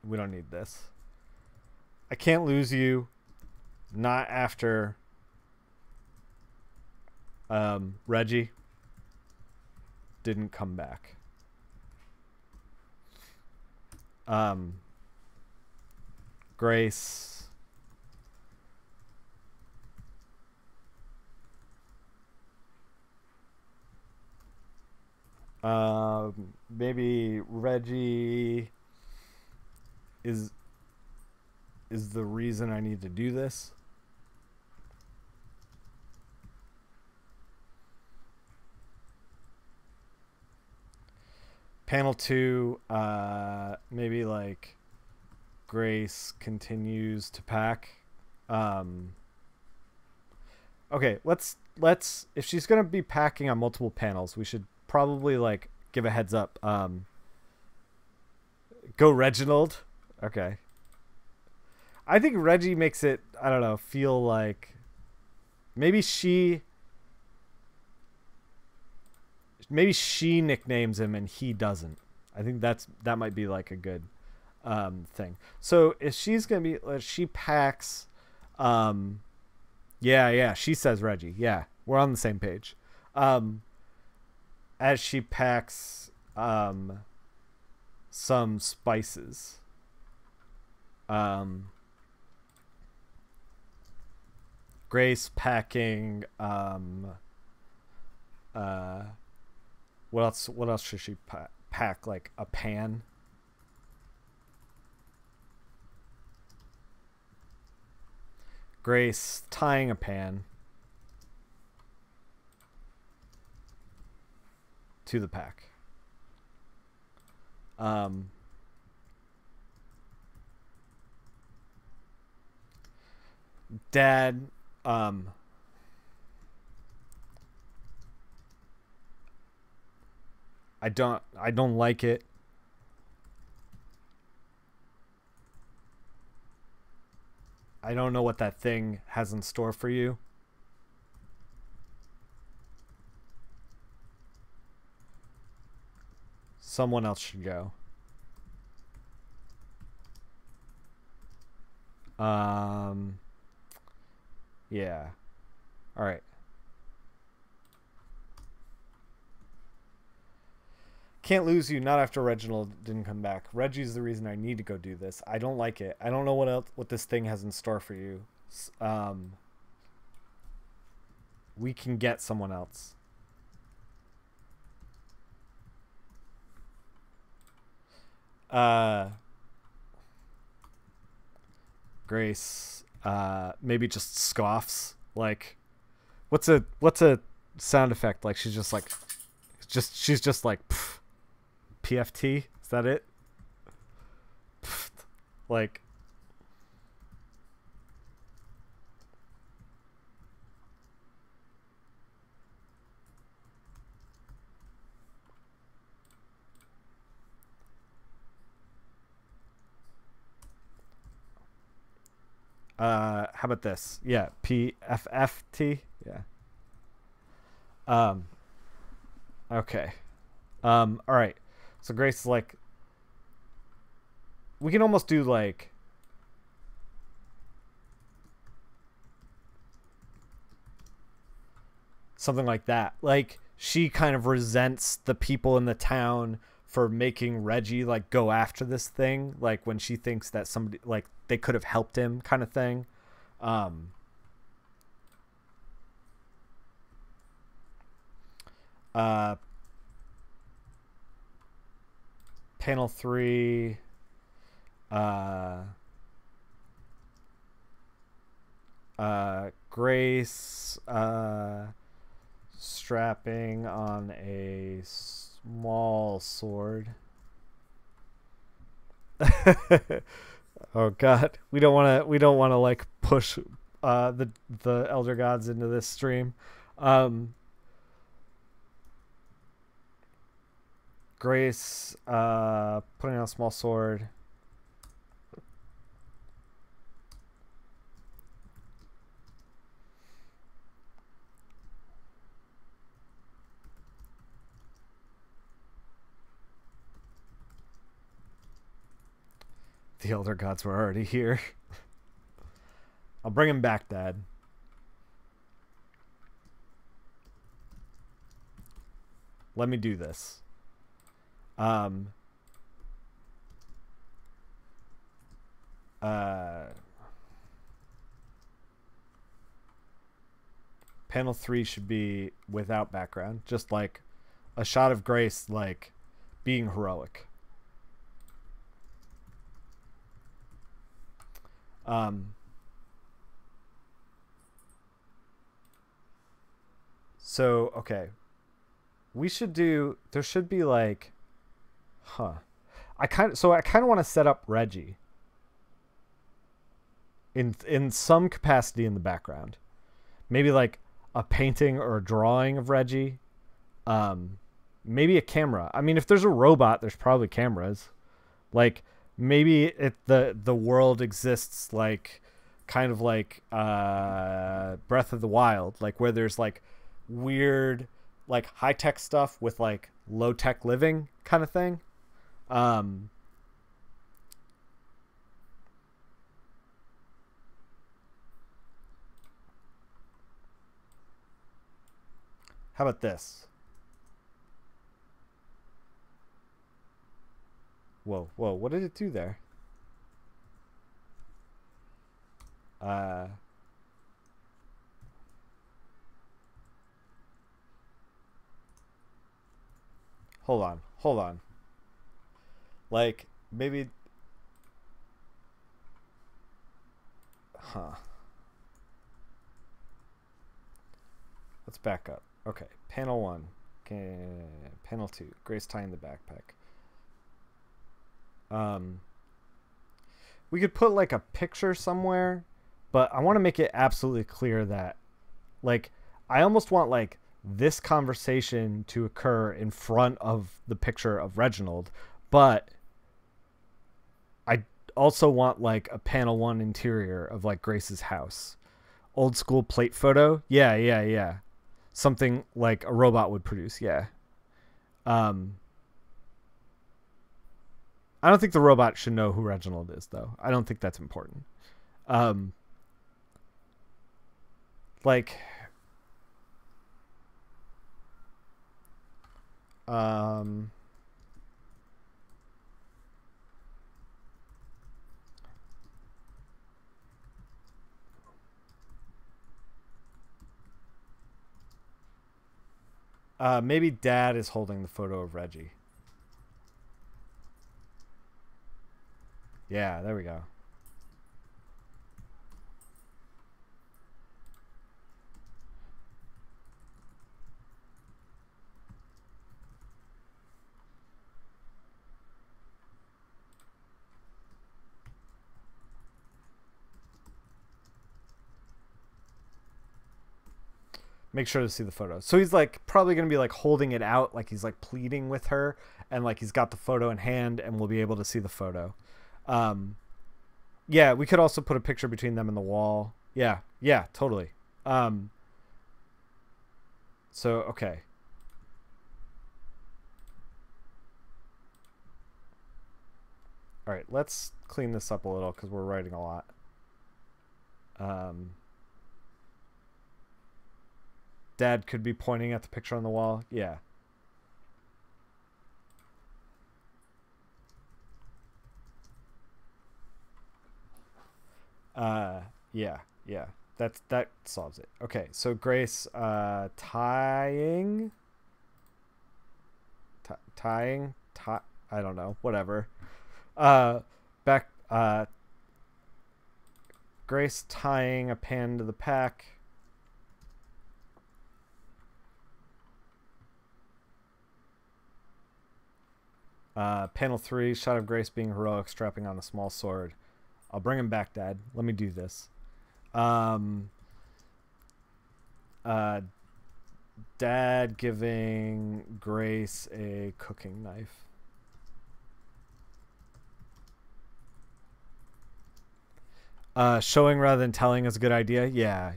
we don't need this. I can't lose you. Not after Reggie didn't come back. Grace maybe Reggie is the reason I need to do this. Panel 2, maybe like Grace continues to pack. Okay, let's if she's gonna be packing on multiple panels, we should probably like give a heads up. Go Reginald. Okay. I think Reggie makes it, I don't know, feel like maybe she nicknames him and he doesn't. I think that might be like a good thing. So if she's gonna be, she packs, yeah, she says Reggie. Yeah, we're on the same page. As she packs some spices. Grace packing what else should she pack? Like a pan. Grace tying a pan to the pack. Dad I don't like it. I don't know what that thing has in store for you. Someone else should go. Yeah. All right. Can't lose you, not after Reginald didn't come back. Reggie's the reason I need to go do this. I don't like it. I don't know what this thing has in store for you. We can get someone else. Grace maybe just scoffs. Like, what's a sound effect? Like she's just like pff, PFT, is that it? Pff, like how about this? Yeah, PFFT. Yeah. Okay. All right. So Grace is like, we can almost do like something like that. Like she kind of resents the people in the town for making Reggie like go after this thing, like when she thinks that somebody like they could have helped him, kind of thing. Uh, panel 3. Grace strapping on a small sword. Oh God, we don't want to. We don't want to like push the elder gods into this stream. Grace putting on a small sword. The elder gods were already here. I'll bring him back, Dad. Let me do this. Panel 3 should be without background, just like a shot of Grace like being heroic. So okay, we should do. There should be like, I kind of want to set up Reggie in some capacity in the background, maybe like a painting or a drawing of Reggie, maybe a camera. I mean, if there's a robot, there's probably cameras. Like maybe the world exists like kind of like Breath of the Wild, like where there's like weird like high-tech stuff with like low-tech living kind of thing. How about this? Whoa, what did it do there? Hold on. Like, maybe... Let's back up. Okay, panel 1. Okay, panel 2. Grace tying the backpack. We could put, like, a picture somewhere, but I want to make it absolutely clear that, like, I almost want, like, this conversation to occur in front of the picture of Reginald, but I also want like a panel 1 interior of like Grace's house. Old school plate photo. Yeah. Something like a robot would produce. Yeah. I don't think the robot should know who Reginald is though. I don't think that's important. Like maybe Dad is holding the photo of Reggie. Yeah, there we go. Make sure to see the photo. So he's like probably going to be like holding it out, like he's like pleading with her, and like he's got the photo in hand and we'll be able to see the photo. Yeah, we could also put a picture between them and the wall. Yeah, totally. So, okay. All right, let's clean this up a little because we're writing a lot. Dad could be pointing at the picture on the wall. Yeah. Yeah. That solves it. Okay, so Grace tying tying, I don't know, whatever. Back, Grace tying a pan to the pack. Panel 3, shot of Grace being heroic, strapping on a small sword. I'll bring him back, Dad. Let me do this. Dad giving Grace a cooking knife. Showing rather than telling is a good idea. Yeah.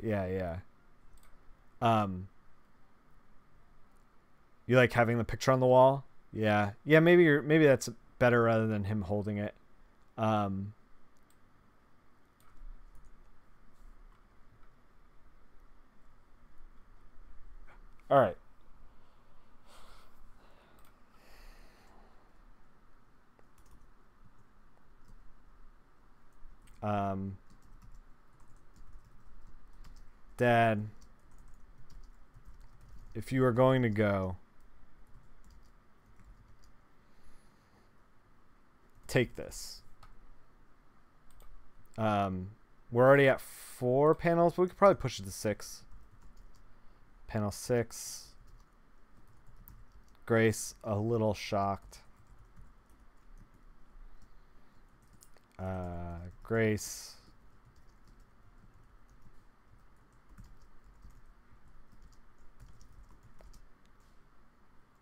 You like having the picture on the wall? Yeah. Maybe that's better rather than him holding it. All right. Dad, if you are going to go, take this. We're already at 4 panels, but we could probably push it to 6. Panel 6. Grace, a little shocked. Grace.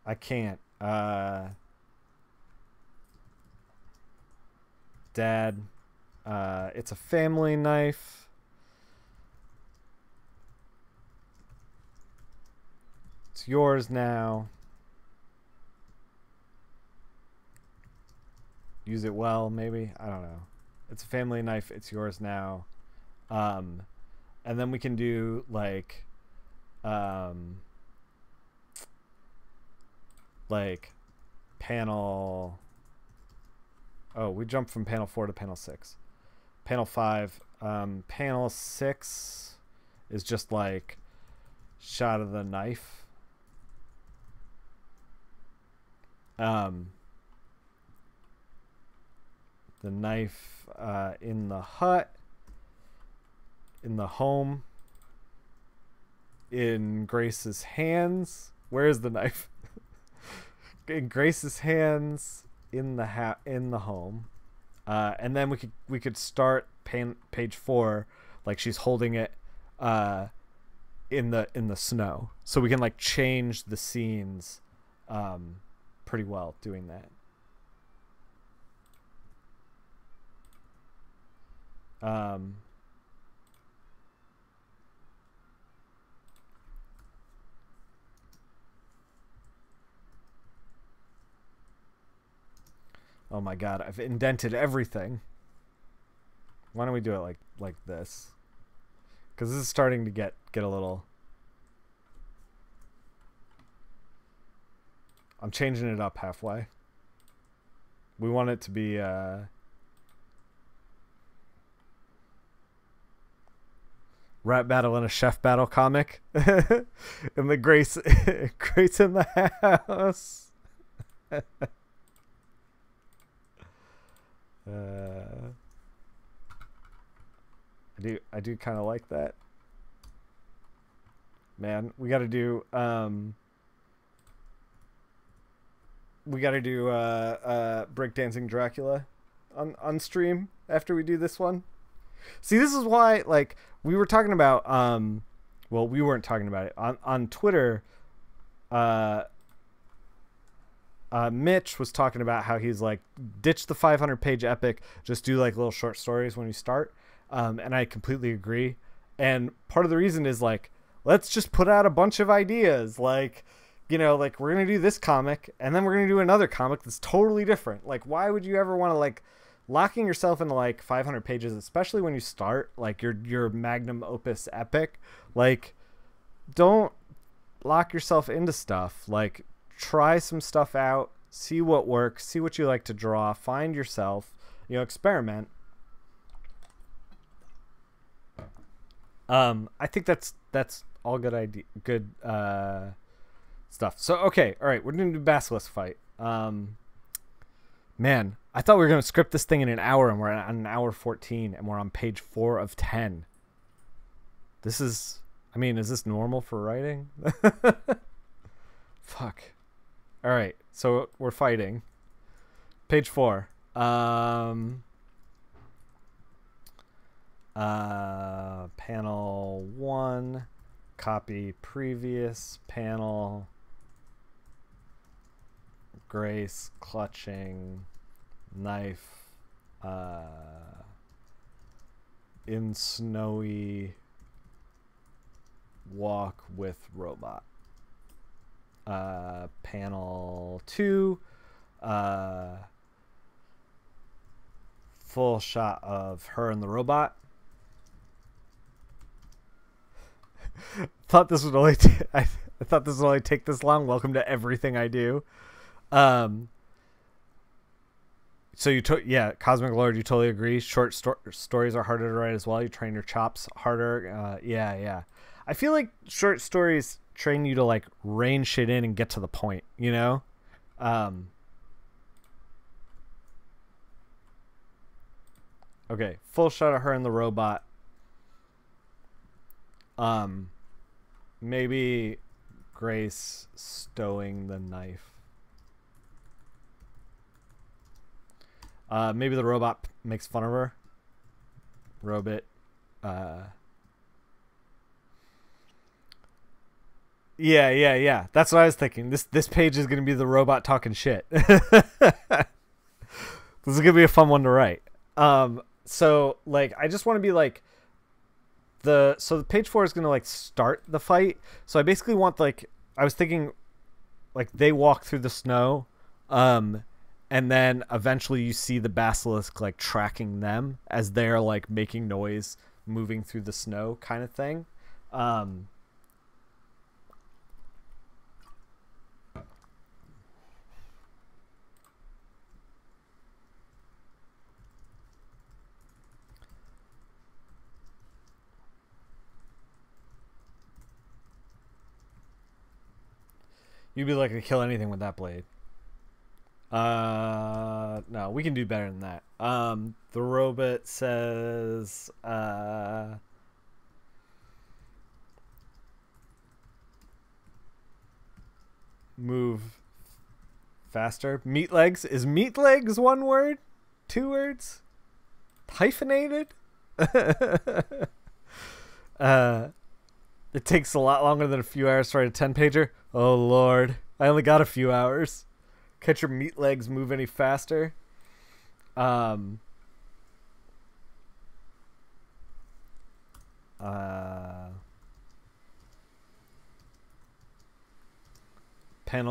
I can't. Dad, it's a family knife. It's yours now. Use it well, maybe. I don't know. It's a family knife. It's yours now. And then we can do like panel. Oh, we jumped from panel 4 to panel 6. Panel 5. Panel 6 is just like shot of the knife. The knife in the hut, in the home, in Grace's hands. Where is the knife? In Grace's hands, in the home, and then we could start page 4 like she's holding it in the snow, so we can like change the scenes pretty well doing that. Oh my god, I've indented everything. Why don't we do it like this? Because this is starting to get a little... I'm changing it up halfway. We want it to be rap battle and a chef battle comic. And the Grace in the house. I do kind of like that. Man, we got to do breakdancing Dracula on stream after we do this one. See, this is why, like, we were talking about well, we weren't talking about it on Twitter. Mitch was talking about how he's like, ditch the 500-page epic, just do like little short stories when you start. And I completely agree. And part of the reason is like, let's just put out a bunch of ideas. Like, you know, like we're going to do this comic and then we're going to do another comic that's totally different. Like, why would you ever want to like locking yourself into like 500 pages, especially when you start like your magnum opus epic? Like, don't lock yourself into stuff. Like, try some stuff out, see what works, see what you like to draw, find yourself, you know, experiment. I think that's all good stuff. So okay, all right, we're gonna do Basilisk fight. Um, Man, I thought we were going to script this thing in an hour, and we're at an hour 14, and we're on page 4 of 10. This is, I mean, is this normal for writing? Fuck. All right, so we're fighting. Page 4. Panel 1, copy previous panel. Grace clutching knife in snowy walk with robot. Panel 2, full shot of her and the robot. Thought this would only I thought this would only take this long. Welcome to everything I do. So you took, yeah, Cosmic Lord, you totally agree. Short stories are harder to write as well. You train your chops harder. Yeah. I feel like short stories train you to like rein shit in and get to the point, you know? Okay, full shot of her and the robot. Maybe Grace stowing the knife. Maybe the robot makes fun of her. Robot. Yeah. That's what I was thinking. This page is gonna be the robot talking shit. This is gonna be a fun one to write. So like I just want to be like the page 4 is gonna like start the fight. So I basically want like I was thinking like they walk through the snow, and then eventually you see the basilisk like tracking them as they're like making noise, moving through the snow, kind of thing. You'd be like to kill anything with that blade. No, we can do better than that. The robot says, move faster. Meat legs. Is meat legs one word? 2 words? Hyphenated? It takes a lot longer than a few hours to write a 10-pager. Oh, Lord. I only got a few hours. Can't your meat legs move any faster? Panel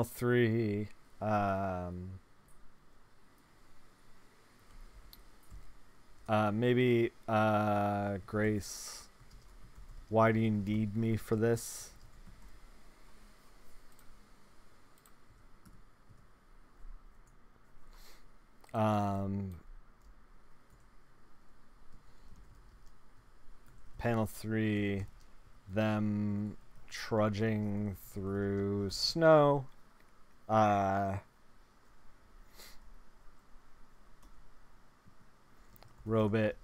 3. Maybe Grace. Why do you need me for this? Panel 3, them trudging through snow. Robot.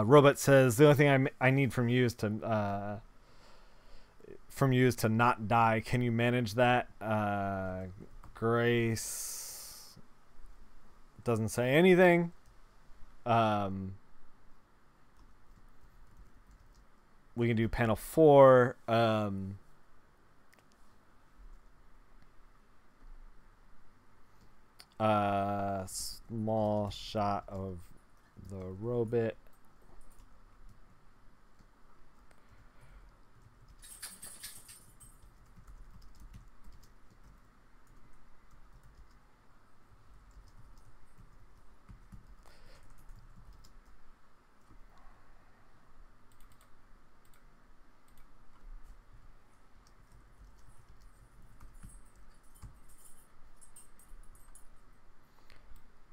Robot says the only thing I need from you is to not die. Can you manage that? Grace doesn't say anything. We can do panel 4. Small shot of the robot.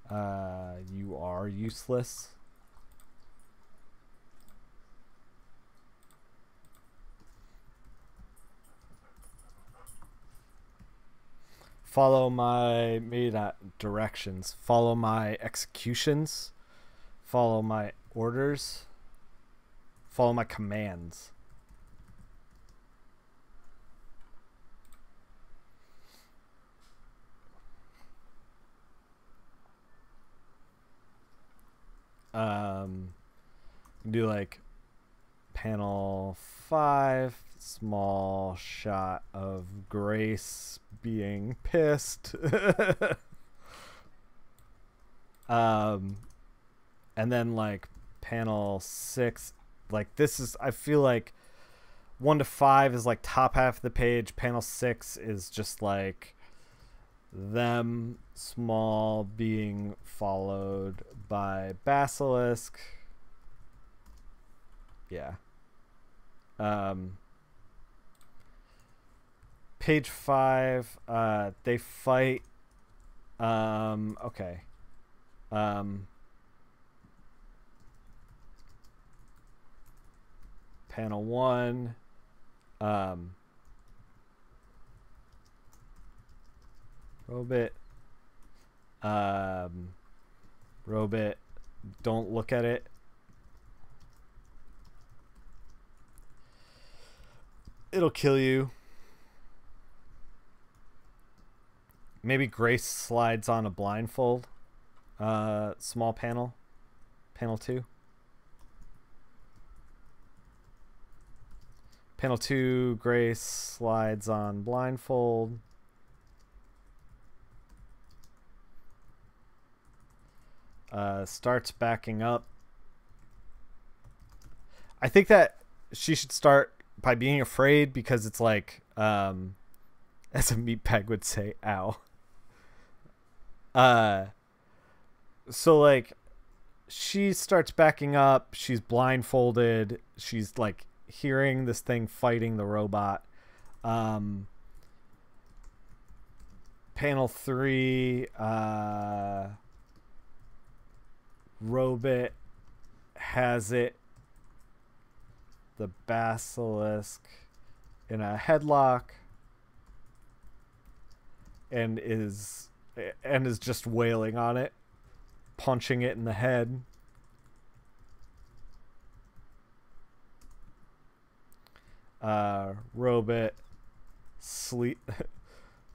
You are useless. Follow my, maybe not directions, follow my executions, follow my orders, follow my commands. Do like panel 5, small shot of Grace being pissed. And then like panel 6, like this is, I feel like 1 to 5 is like top half of the page. Panel 6 is just like them small being followed by Basilisk. Yeah. Page 5, they fight. Okay. Panel 1. Robit. Robit. Don't look at it. It'll kill you. Maybe Grace slides on a blindfold. Small panel. Panel 2. Panel 2, Grace slides on blindfold. Starts backing up. I think that she should start by being afraid, because it's like, as a meatbag would say, ow. So like, she starts backing up. She's blindfolded. She's like hearing this thing fighting the robot. Panel 3, Robit has it, the Basilisk, in a headlock, and is just wailing on it, punching it in the head. Robit, sleep,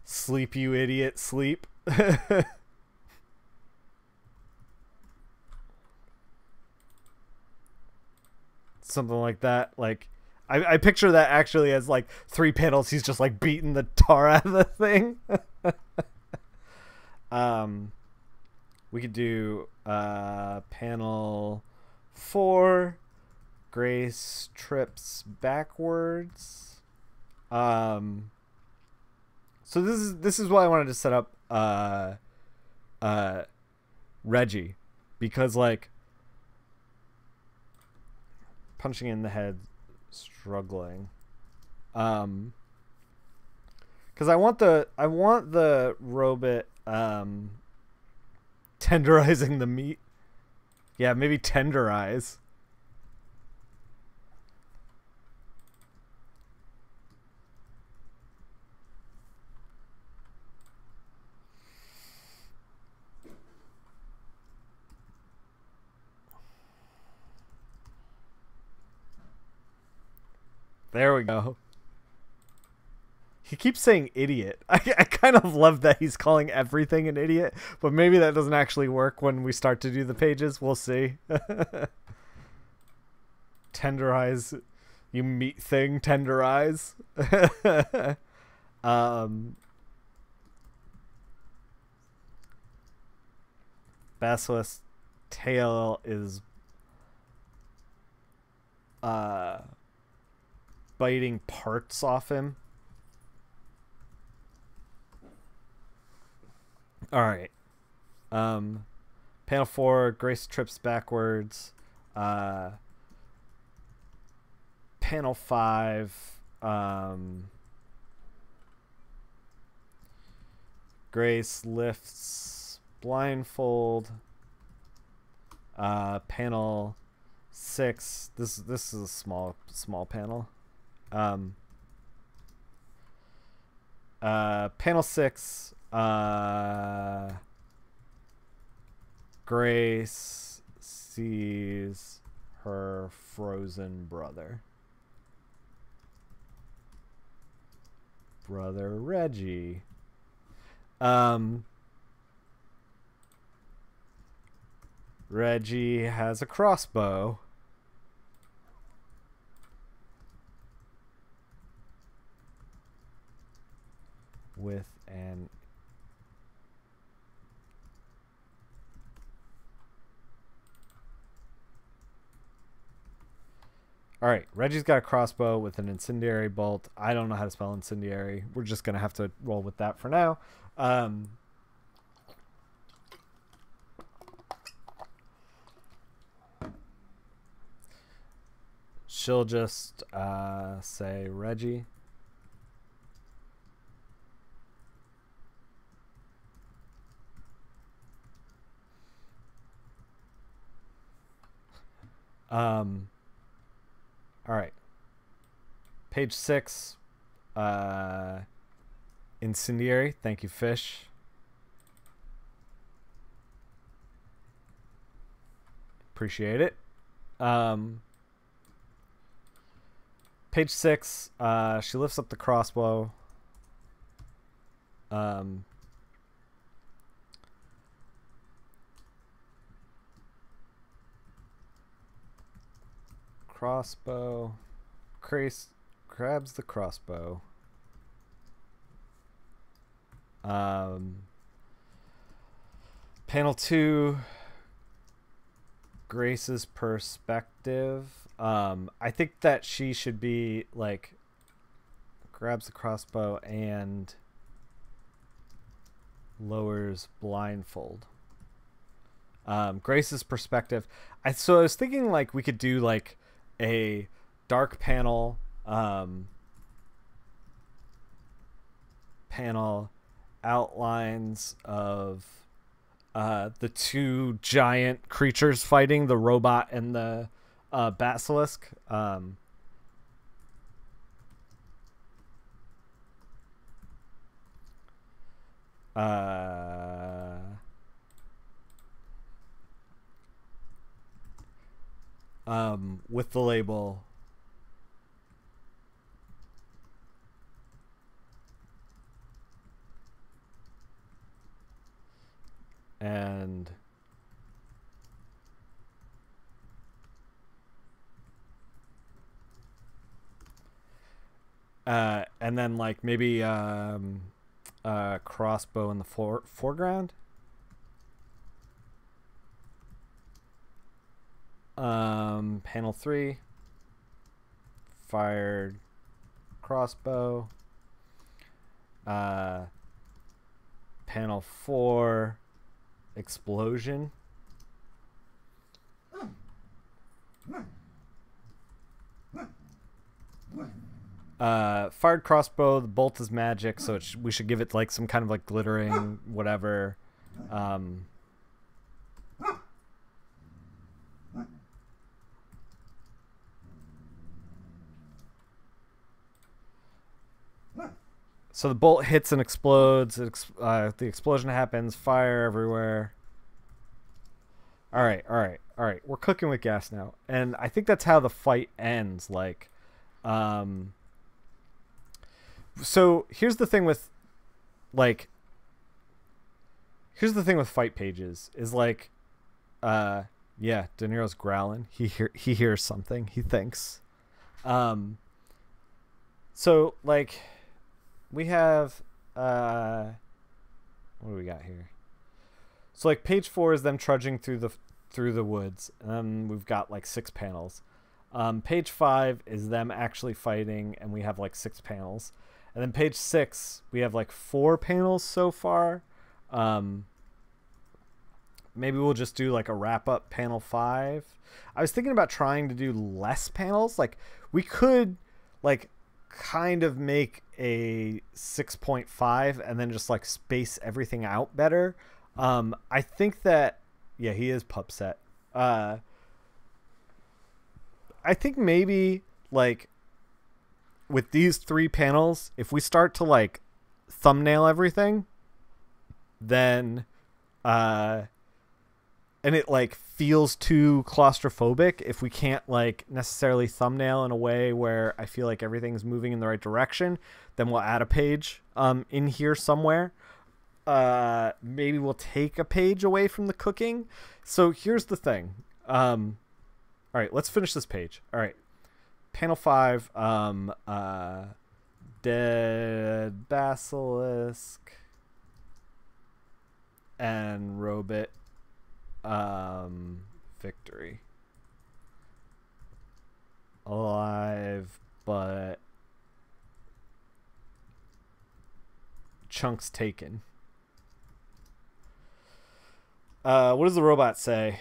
sleep, you idiot, sleep. Something like that. Like, I picture that actually as like 3 panels. He's just like beating the tar out of the thing. We could do panel 4. Grace trips backwards. So this is why I wanted to set up Reggie, because like punching in the head, struggling. Because I want the robot tenderizing the meat. Yeah, maybe tenderize. There we go. He keeps saying idiot. I kind of love that he's calling everything an idiot, but maybe that doesn't actually work when we start to do the pages. We'll see. Tenderize, you meat thing, tenderize. Basilisk tail is biting parts off him. All right. Panel 4, Grace trips backwards. Panel 5, Grace lifts blindfold. Panel 6. This is a small panel. Panel 6. Grace sees her frozen brother. Brother Reggie. Reggie has a crossbow. With an Alright, Reggie's got a crossbow with an incendiary bolt. I don't know how to spell incendiary. We're just going to have to roll with that for now. She'll just say Reggie. All right. Page 6. Incendiary. Thank you, Fish. Appreciate it. Page 6. She lifts up the crossbow. Crossbow. Grace grabs the crossbow. Panel 2. Grace's perspective. I think that she should be like grabs the crossbow and lowers blindfold. Grace's perspective. So I was thinking like we could do like a dark panel outlines of the two giant creatures fighting, the robot and the basilisk. With the label and then like maybe crossbow in the foreground. Panel 3, fired crossbow. Panel 4, explosion. Fired crossbow. The bolt is magic, so we should give it like some kind of like glittering whatever. So the bolt hits and explodes. The explosion happens. Fire everywhere. All right. We're cooking with gas now, and I think that's how the fight ends. Like, so here's the thing with, like, fight pages is like, yeah, De Niro's growling. He hears something. He thinks. So like. We have, what do we got here? So like page 4 is them trudging through the woods. And we've got like 6 panels. Page 5 is them actually fighting, and we have like 6 panels. And then page 6, we have like 4 panels so far. Maybe we'll just do like a wrap up panel 5. I was thinking about trying to do less panels. Like we could like kind of make a 6.5 and then just like space everything out better. I think that yeah, he is pupset. Uh, I think maybe like with these three panels, if we start to like thumbnail everything, then uh and it like feels too claustrophobic if we can't like necessarily thumbnail in a way where I feel like everything's moving in the right direction, then we'll add a page in here somewhere. Maybe we'll take a page away from the cooking. So here's the thing. All right, let's finish this page. All right. Panel 5, dead basilisk and robot victory. Alive, but chunks taken. What does the robot say?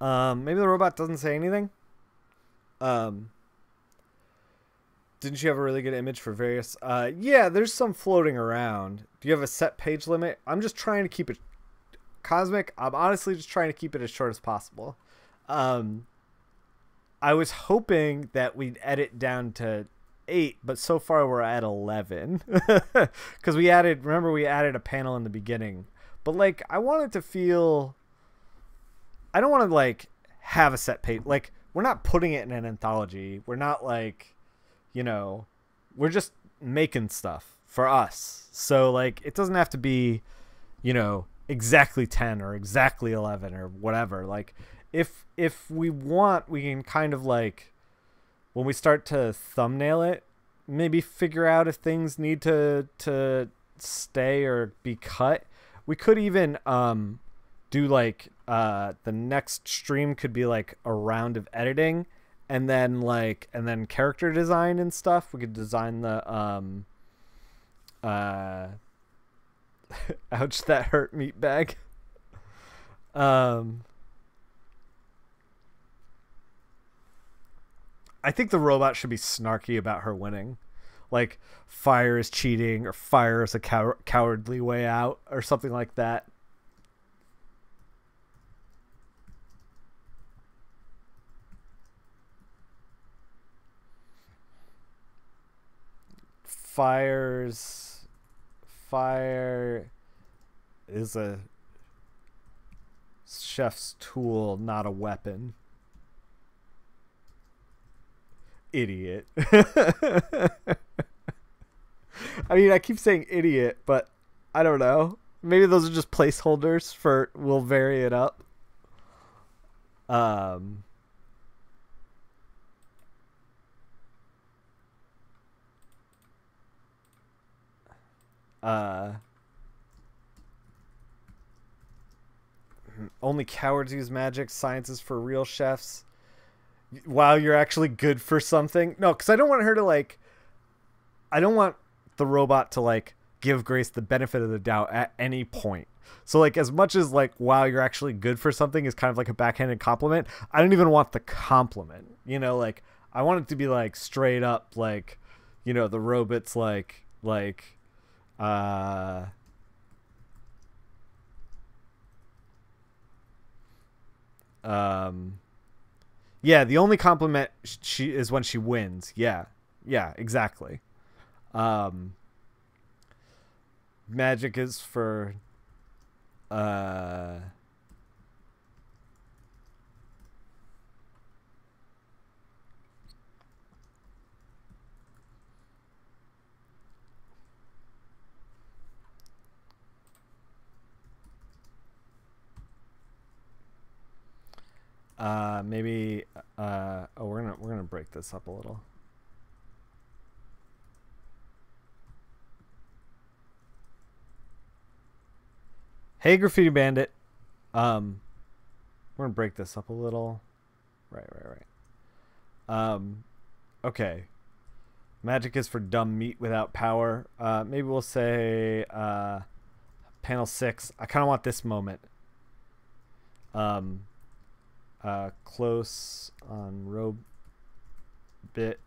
Maybe the robot doesn't say anything. Didn't you have a really good image for various? Yeah, there's some floating around. Do you have a set page limit? I'm just trying to keep it cosmic. I'm honestly just trying to keep it as short as possible. I was hoping that we'd edit down to 8, but so far we're at 11 because we added. Remember, we added a panel in the beginning, but like I want it to feel. I don't want to like have a set page. Like we're not putting it in an anthology. We're not like, you know, we're just making stuff for us. So like it doesn't have to be, you know, exactly 10 or exactly 11 or whatever. Like if we want, we can kind of like when we start to thumbnail it, maybe figure out if things need to stay or be cut. We could even do like the next stream could be like a round of editing and then character design and stuff. We could design the ouch, that hurt, meat bag. I think the robot should be snarky about her winning. Like fire is cheating or fire is a cowardly way out or something like that. Fire is a chef's tool, not a weapon. Idiot. I mean, I keep saying idiot, but I don't know. Maybe those are just placeholders for we'll vary it up. Only cowards use magic. Science is for real chefs. Wow, you're actually good for something. No, because I don't want her to like. I don't want the robot to like give Grace the benefit of the doubt at any point. So like as much as like wow, you're actually good for something is kind of like a backhanded compliment. I don't even want the compliment. You know, like I want it to be like straight up like, you know, the robot's like yeah, the only compliment she is when she wins. Yeah, exactly. Magic is for maybe oh, we're gonna break this up a little. Hey, Graffiti Bandit. We're gonna break this up a little. Right. Okay. Magic is for dumb meat without power. Maybe we'll say panel 6. I kind of want this moment. Close on robe bit.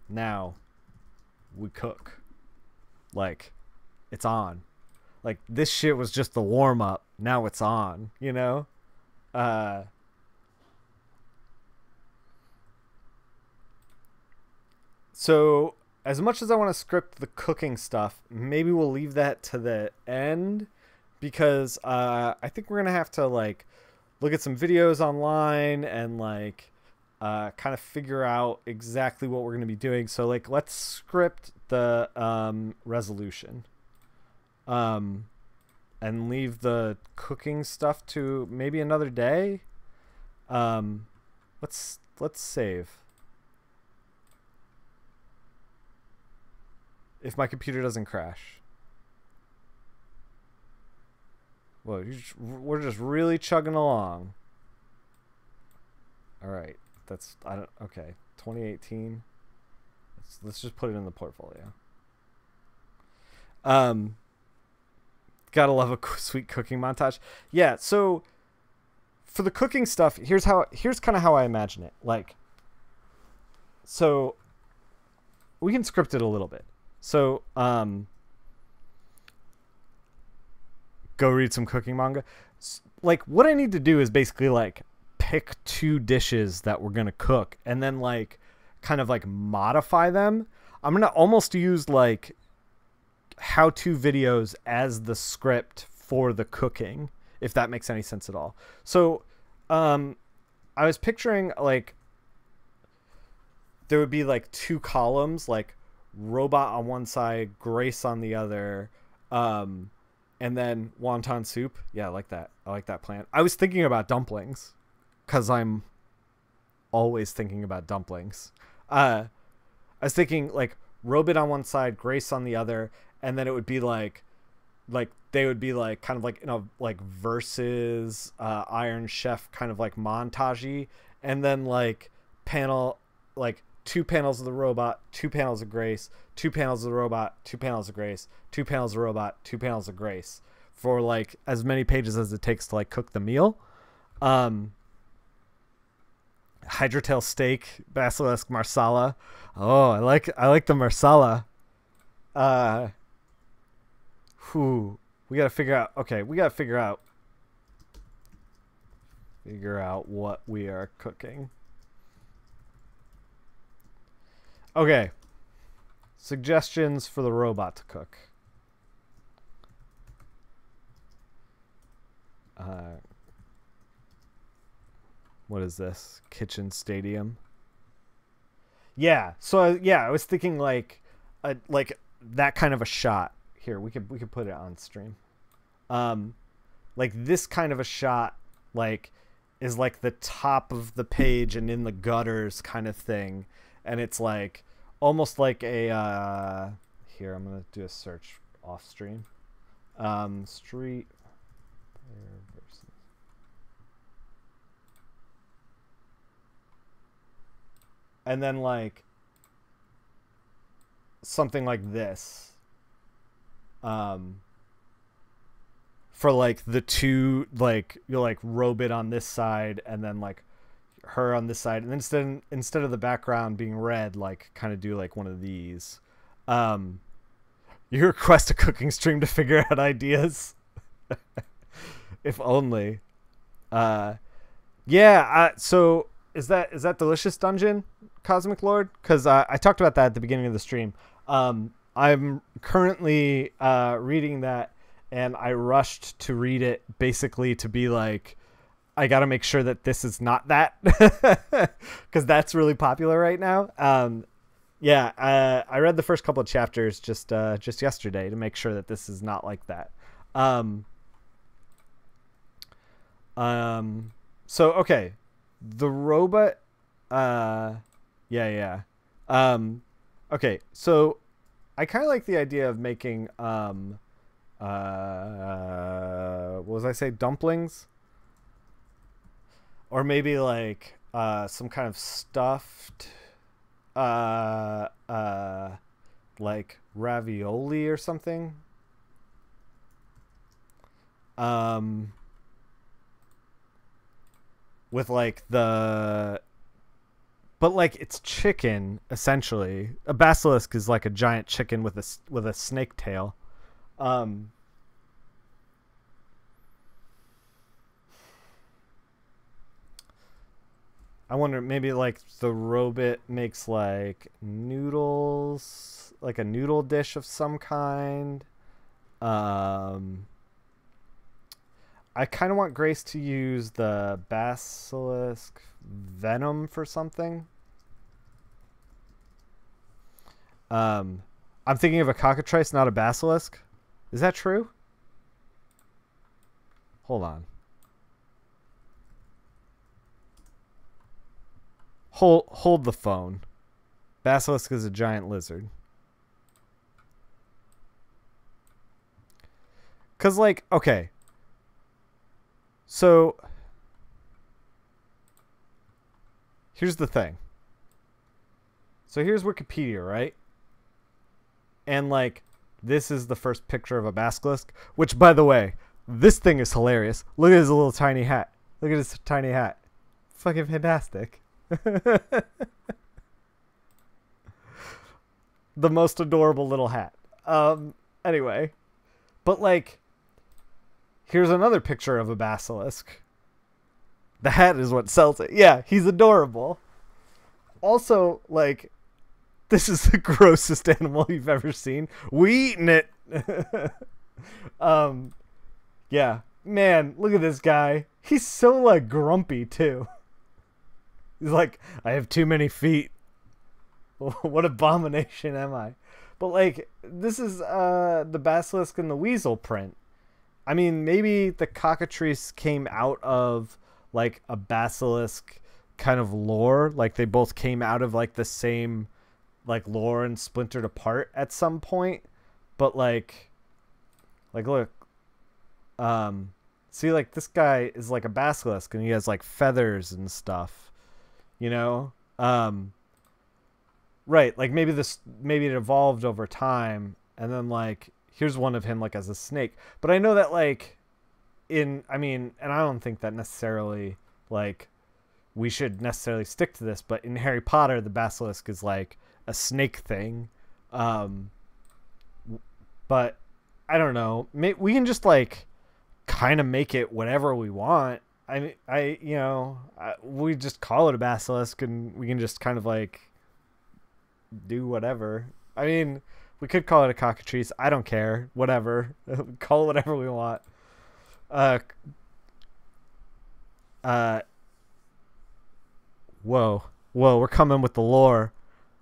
now we cook. Like, it's on. Like, this shit was just the warm up. Now it's on, you know? So, as much as I want to script the cooking stuff, maybe we'll leave that to the end because I think we're going to have to, like, look at some videos online and, like, kind of figure out exactly what we're going to be doing. So, like, let's script the resolution. And leave the cooking stuff to maybe another day. Let's save. If my computer doesn't crash. Well, we're just really chugging along. All right, okay. 2018. Let's just put it in the portfolio. Gotta love a sweet cooking montage. Yeah, so for the cooking stuff, here's kind of how I imagine it. Like, so we can script it a little bit. So, go read some cooking manga. Like, what I need to do is basically, like, pick 2 dishes that we're gonna cook and then, like, kind of, like, modify them. I'm gonna almost use, like, how-to videos as the script for the cooking, if that makes any sense at all. So, I was picturing, like, there would be, like, 2 columns, like, robot on one side, Grace on the other, and then wonton soup. Yeah, I like that. I like that plan. I was thinking about dumplings, because I'm always thinking about dumplings. I was thinking, like, Robot on one side, Grace on the other, and then it would be like they would be like kind of like, you know, like versus Iron Chef kind of like montage-y, and then like panel, like 2 panels of the robot, 2 panels of Grace, 2 panels of the robot, 2 panels of Grace, 2 panels of robot, 2 panels of Grace, for like as many pages as it takes to like cook the meal. Hydrotail steak, basilisk marsala. Oh, I like the marsala. We gotta figure out. Okay, we gotta figure out what we are cooking. Okay. Suggestions for the robot to cook. What is this? Kitchen stadium. Yeah. So yeah, I was thinking like that kind of a shot. Here, we could put it on stream. Like this kind of a shot, like, is like the top of the page and in the gutters kind of thing, and it's like almost like a here, I'm gonna do a search off stream. Street versus, and then like something like this. For like the 2, like, you'll like Robot on this side and then like her on this side, and then instead of the background being red, like kind of do like one of these. You request a cooking stream to figure out ideas. If only. Yeah. So is that Delicious Dungeon, Cosmic Lord? Because I talked about that at the beginning of the stream. I'm currently reading that, and I rushed to read it basically to be like, I got to make sure that this is not that, because that's really popular right now. Yeah, I read the first couple of chapters just yesterday to make sure that this is not like that. So okay, the robot. Yeah. Okay, so I kind of like the idea of making what was I say, dumplings, or maybe like some kind of stuffed like ravioli or something. With like the but like it's chicken essentially. A basilisk is like a giant chicken with a snake tail. Um, I wonder maybe like the robot makes like noodles, like a noodle dish of some kind. Um, I kind of want Grace to use the basilisk venom for something. I'm thinking of a cockatrice, not a basilisk. Is that true? Hold on. Hold the phone. Basilisk is a giant lizard. Cause like, okay. So here's the thing. So here's Wikipedia, right? And like this is the first picture of a basilisk, which by the way, this thing is hilarious. Look at his little tiny hat. Look at his tiny hat. Fucking fantastic. The most adorable little hat. Anyway, but like here's another picture of a basilisk. The hat is what sells it. Yeah, he's adorable. Also, like, this is the grossest animal you've ever seen. We eating it. Yeah. Man, look at this guy. He's so, like, grumpy, too. He's like, I have too many feet. What abomination am I? But, like, this is the basilisk and the weasel print. I mean, maybe the cockatrice came out of, like, a basilisk kind of lore. Like, they both came out of, like, the same, like, lore and splintered apart at some point. But, like, look. See, like, this guy is, like, a basilisk, and he has, like, feathers and stuff. You know? Right, like, maybe it evolved over time, and then, like, here's one of him, like, as a snake. But I know that, like, and I don't think that necessarily, like, we should necessarily stick to this, but in Harry Potter, the basilisk is, like, a snake thing. But, I don't know. We can just, like, kind of make it whatever we want. We just call it a basilisk, and we can just kind of, like, do whatever. I mean, we could call it a cockatrice. I don't care. Whatever. Call it whatever we want. Whoa, we're coming with the lore.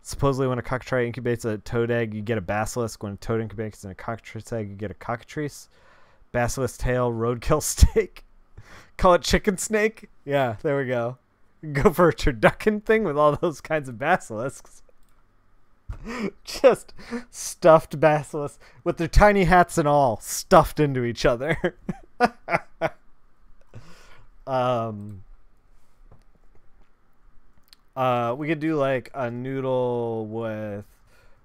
Supposedly when a cockatrice incubates a toad egg, you get a basilisk. When a toad incubates in a cockatrice egg, you get a cockatrice. Basilisk tail, roadkill steak. Call it chicken snake. Yeah, there we go. Go for a turducken thing with all those kinds of basilisks. Just stuffed basilisks with their tiny hats and all stuffed into each other. We could do like a noodle with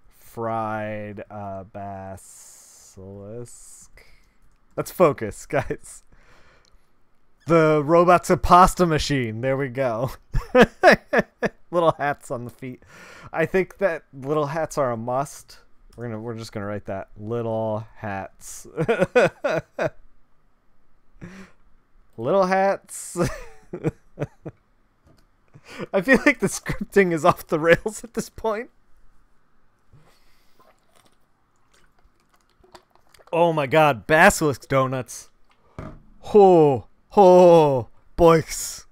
fried basilisk. Let's focus, guys. The robot's a pasta machine. There we go. Little hats on the feet. I think that little hats are a must. We're just gonna write that. Little hats. Little hats. I feel like the scripting is off the rails at this point. Oh my god, basilisk donuts. Oh, boys.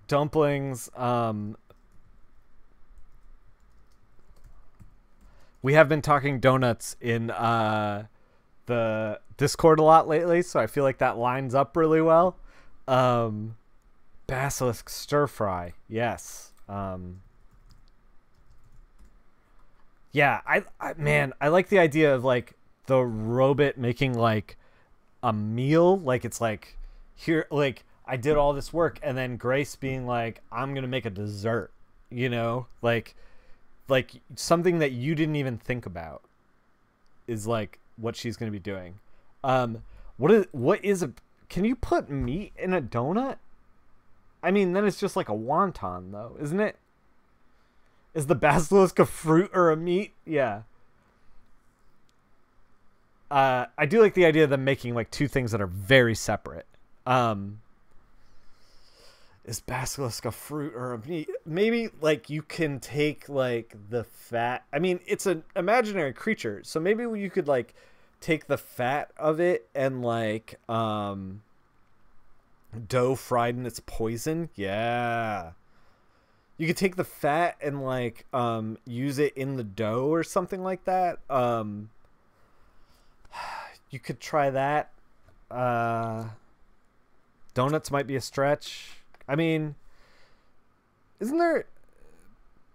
Dumplings. We have been talking donuts in the Discord a lot lately, so I feel like that lines up really well. Basilisk stir fry, yes. Yeah, I like the idea of like the robot making like a meal, like it's like here, like I did all this work, and then Grace being like, I'm gonna make a dessert, you know, like something that you didn't even think about is like what she's gonna be doing. What is a? Can you put meat in a donut? I mean, then it's just like a wonton, though, isn't it? Is the basilisk a fruit or a meat? Yeah. I do like the idea of them making like two things that are very separate. Is basilisk a fruit or a meat? Maybe like you can take like the fat. I mean, it's an imaginary creature, so maybe you could like take the fat of it and like dough fried in its poison. Yeah. You could take the fat and like use it in the dough or something like that. You could try that. Donuts might be a stretch. I mean, isn't there...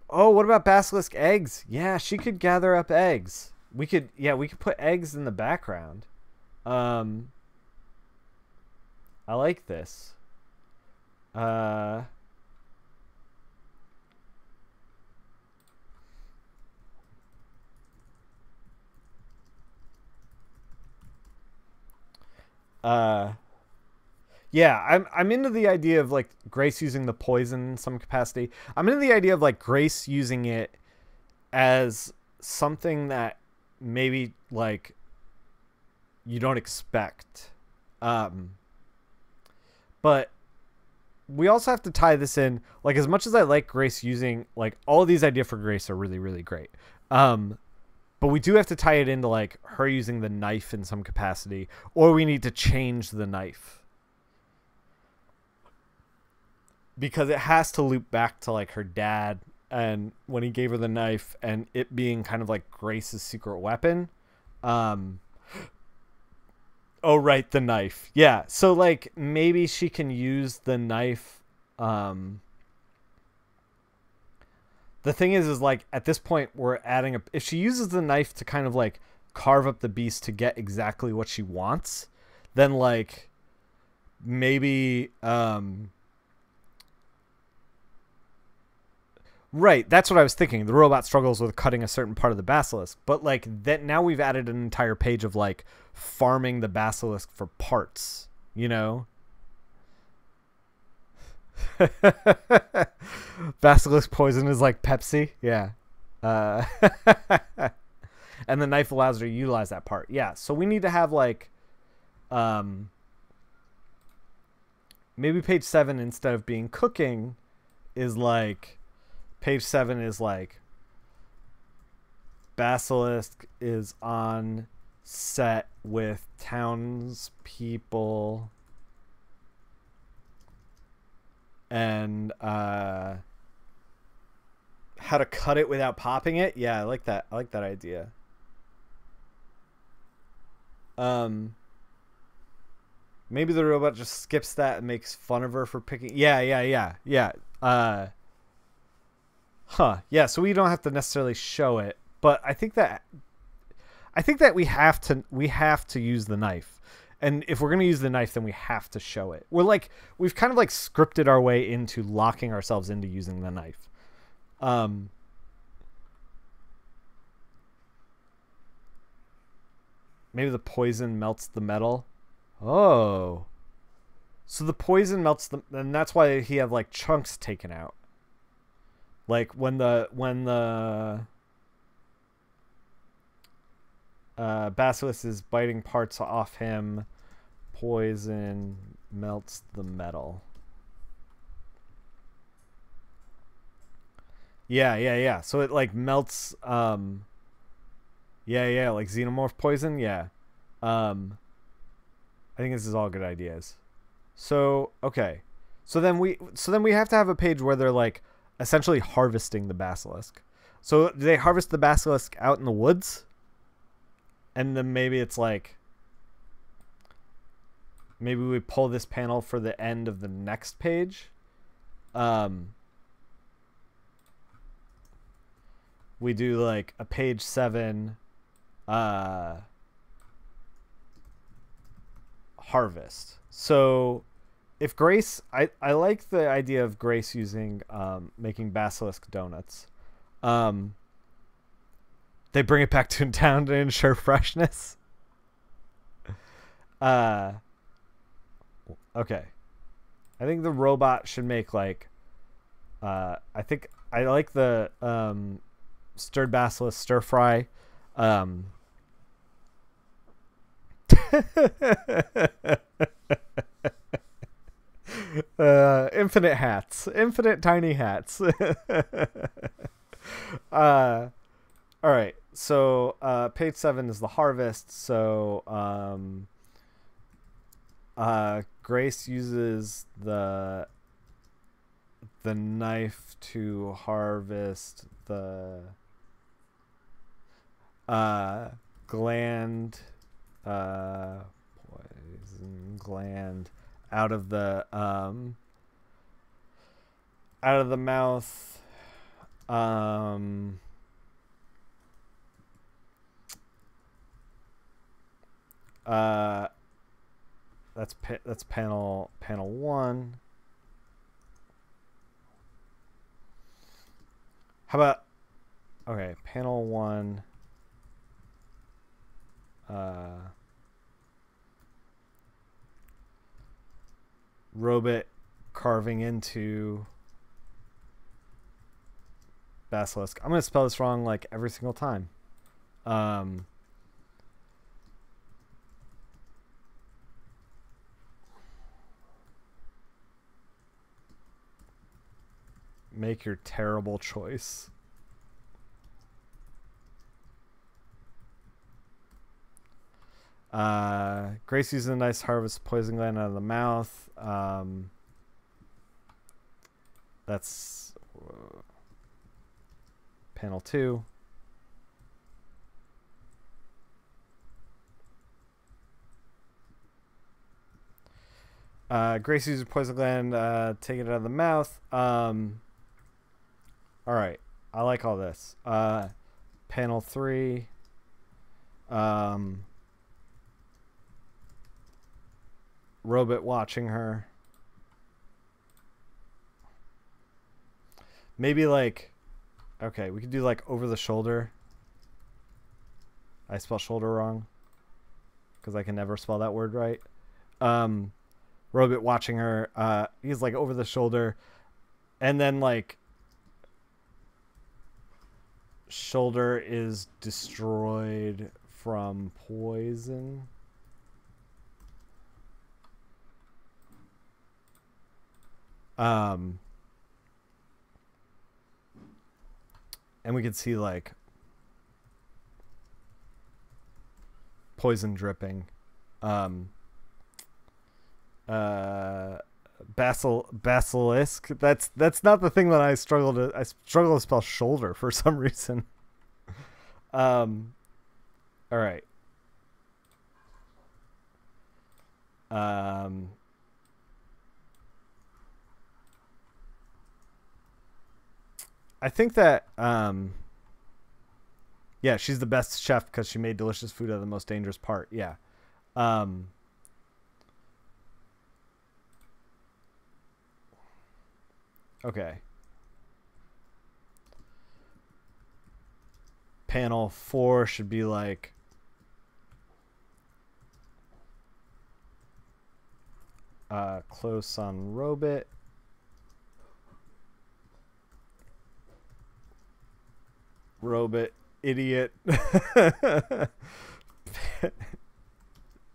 Oh, what about basilisk eggs? Yeah, she could gather up eggs. We could put eggs in the background. I like this. Yeah, I'm into the idea of like Grace using the poison in some capacity. I'm into the idea of like Grace using it as something that maybe like you don't expect. But we also have to tie this in, like, as much as I like Grace using, like, all of these ideas for Grace are really, really great. But we do have to tie it into like her using the knife in some capacity, or we need to change the knife. Because it has to loop back to like her dad and when he gave her the knife and it being kind of like Grace's secret weapon. Oh, right, the knife. Yeah, so like maybe she can use the knife. The thing is like at this point we're adding if she uses the knife to kind of like carve up the beast to get exactly what she wants, then like maybe right, that's what I was thinking. The robot struggles with cutting a certain part of the basilisk, but like that now we've added an entire page of like farming the basilisk for parts, you know? Basilisk poison is like Pepsi. Yeah. And the knife allows her to utilize that part. Yeah. So we need to have like maybe page 7 instead of being cooking is like page 7 is like Basilisk is on set with townspeople and how to cut it without popping it. Yeah, I like that. I like that idea. Maybe the robot just skips that and makes fun of her for picking. Yeah. Yeah, so we don't have to necessarily show it, but I think that we have to use the knife. And if we're going to use the knife, then we have to show it. We've kind of like scripted our way into locking ourselves into using the knife. Maybe the poison melts the metal. Oh. So the poison melts and that's why he had like chunks taken out. Like when the basilisk is biting parts off him, poison melts the metal. Yeah. So it like melts like xenomorph poison. Yeah. I think this is all good ideas. So, okay. So then we have to have a page where they're like essentially harvesting the basilisk. So do they harvest the basilisk out in the woods? And then maybe it's like maybe we pull this panel for the end of the next page. We do like a page 7 harvest. So if Grace, I like the idea of Grace using making basilisk donuts. They bring it back to town to ensure freshness. Okay. I think the robot should make like I think I like the stirred basilisk stir fry. Infinite hats, infinite tiny hats. All right, so page 7 is the harvest. So Grace uses the knife to harvest the gland, poison gland out of the mouth. That's panel 1. How about, okay, panel 1. Robot carving into basilisk. I'm gonna spell this wrong like every single time. Make your terrible choice. Grace uses a nice harvest poison gland out of the mouth. That's panel 2. Grace uses poison gland, take it out of the mouth. All right, I like all this. Panel 3. Robot watching her. Maybe like, okay, we could do like over the shoulder. I spell shoulder wrong because I can never spell that word right. Robot watching her. He's like over the shoulder, and then like shoulder is destroyed from poison. And we could see like poison dripping. Basilisk. That's not the thing that I struggle to spell shoulder for some reason. All right. I think that yeah, she's the best chef because she made delicious food out of the most dangerous part. Yeah. Okay. Panel 4 should be like close on robot. Robot idiot.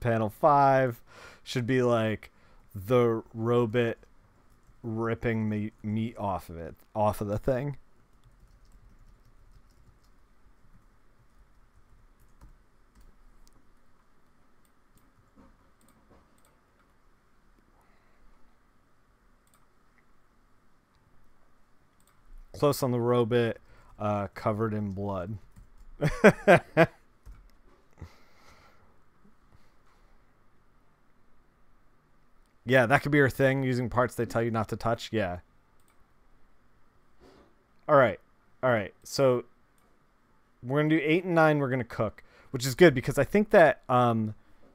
Panel 5 should be like the robot ripping meat off of the thing. Close on the robot, covered in blood. Yeah, that could be her thing, using parts they tell you not to touch. Yeah. All right. So we're going to do 8 and 9. We're going to cook, which is good because I think that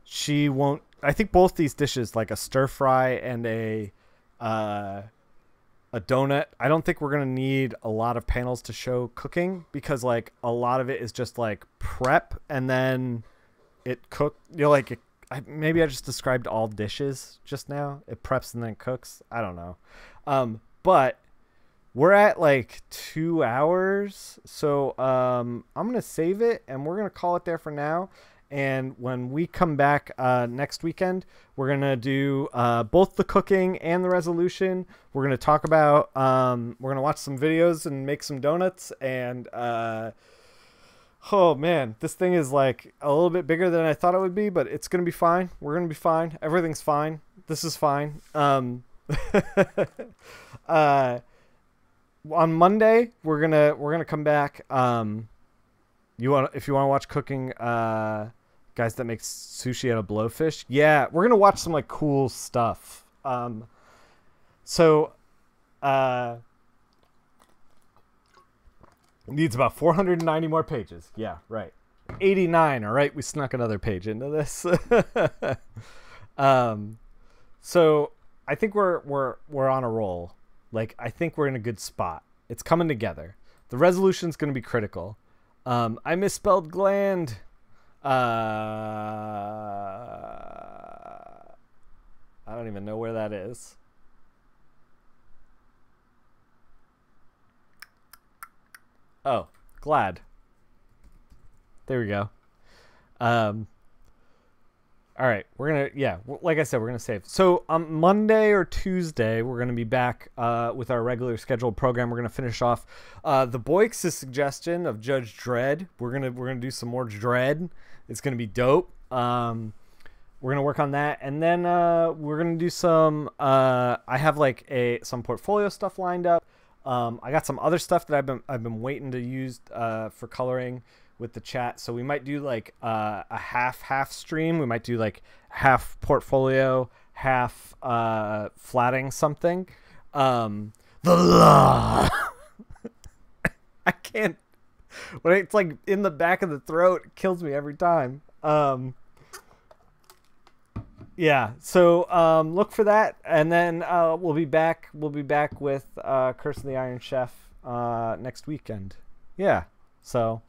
she won't. I think both these dishes, like a stir fry and a donut, I don't think we're going to need a lot of panels to show cooking because like a lot of it is just like prep and then it cook. You know, like maybe I just described all dishes just now. It preps and then cooks. I don't know. But we're at like 2 hours. So I'm going to save it and we're going to call it there for now. And when we come back next weekend, we're going to do both the cooking and the resolution. We're going to talk about, we're going to watch some videos and make some donuts. And, oh man, this thing is like a little bit bigger than I thought it would be, but it's going to be fine. We're going to be fine. Everything's fine. This is fine. On Monday, we're gonna come back. If you want to watch cooking, guys that make sushi out of blowfish, yeah, we're gonna watch some like cool stuff. Needs about 490 more pages. Yeah, right. 89. All right, we snuck another page into this. So I think we're on a roll. Like, I think we're in a good spot. It's coming together. The resolution's going to be critical. I misspelled gland. I don't even know where that is. Oh, glad. There we go. All right, we're going to, yeah, like I said, we're going to save. So on Monday or Tuesday, we're going to be back with our regular scheduled program. We're going to finish off the Boyks' suggestion of Judge Dredd. We're going to do some more Dredd. It's going to be dope. We're going to work on that. And then we're going to do some, I have like some portfolio stuff lined up. I got some other stuff that I've been waiting to use for coloring with the chat. So we might do like a half stream. We might do like half portfolio, half flatting something. The law. I can't. When it's like in the back of the throat, it kills me every time. Yeah. So look for that, and then we'll be back. We'll be back with Curse of the Iron Chef next weekend. Yeah. So.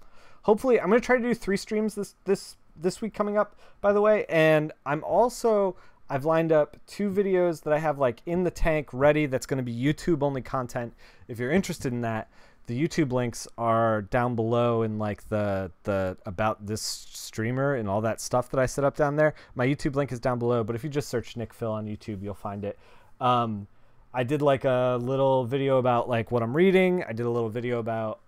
Hopefully, I'm going to try to do 3 streams this week coming up, by the way. And I've lined up 2 videos that I have like in the tank ready that's going to be YouTube only content. If you're interested in that, the YouTube links are down below in like the about this streamer and all that stuff that I set up down there. My YouTube link is down below, but if you just search Nickfil on YouTube, you'll find it. I did like a little video about like what I'm reading. I did a little video about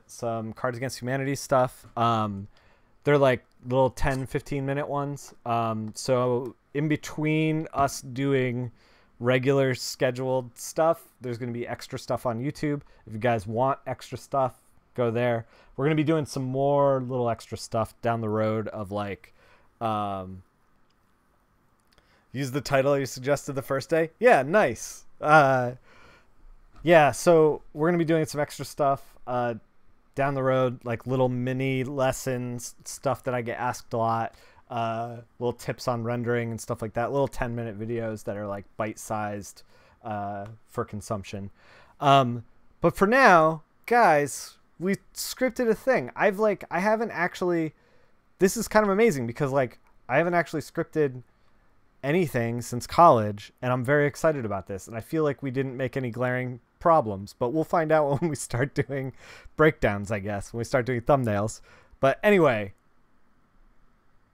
some Cards Against Humanity stuff. They're like little 10-15 minute ones. So in between us doing regular scheduled stuff, there's going to be extra stuff on YouTube. If you guys want extra stuff, go there. We're going to be doing some more little extra stuff down the road of like use the title you suggested the first day. Yeah, nice. Yeah, so we're going to be doing some extra stuff down the road, like little mini lessons, stuff that I get asked a lot, little tips on rendering and stuff like that, little 10-minute videos that are like bite-sized for consumption. But for now, guys, we scripted a thing. I haven't actually, this is kind of amazing because like I haven't actually scripted anything since college, and I'm very excited about this, and I feel like we didn't make any glaring problems, but we'll find out when we start doing breakdowns, I guess, when we start doing thumbnails. But anyway,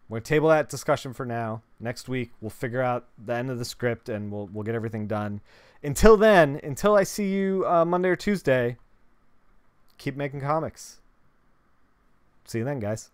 we're gonna table that discussion for now. Next week we'll figure out the end of the script and we'll get everything done. Until then, until I see you Monday or Tuesday, keep making comics. See you then, guys.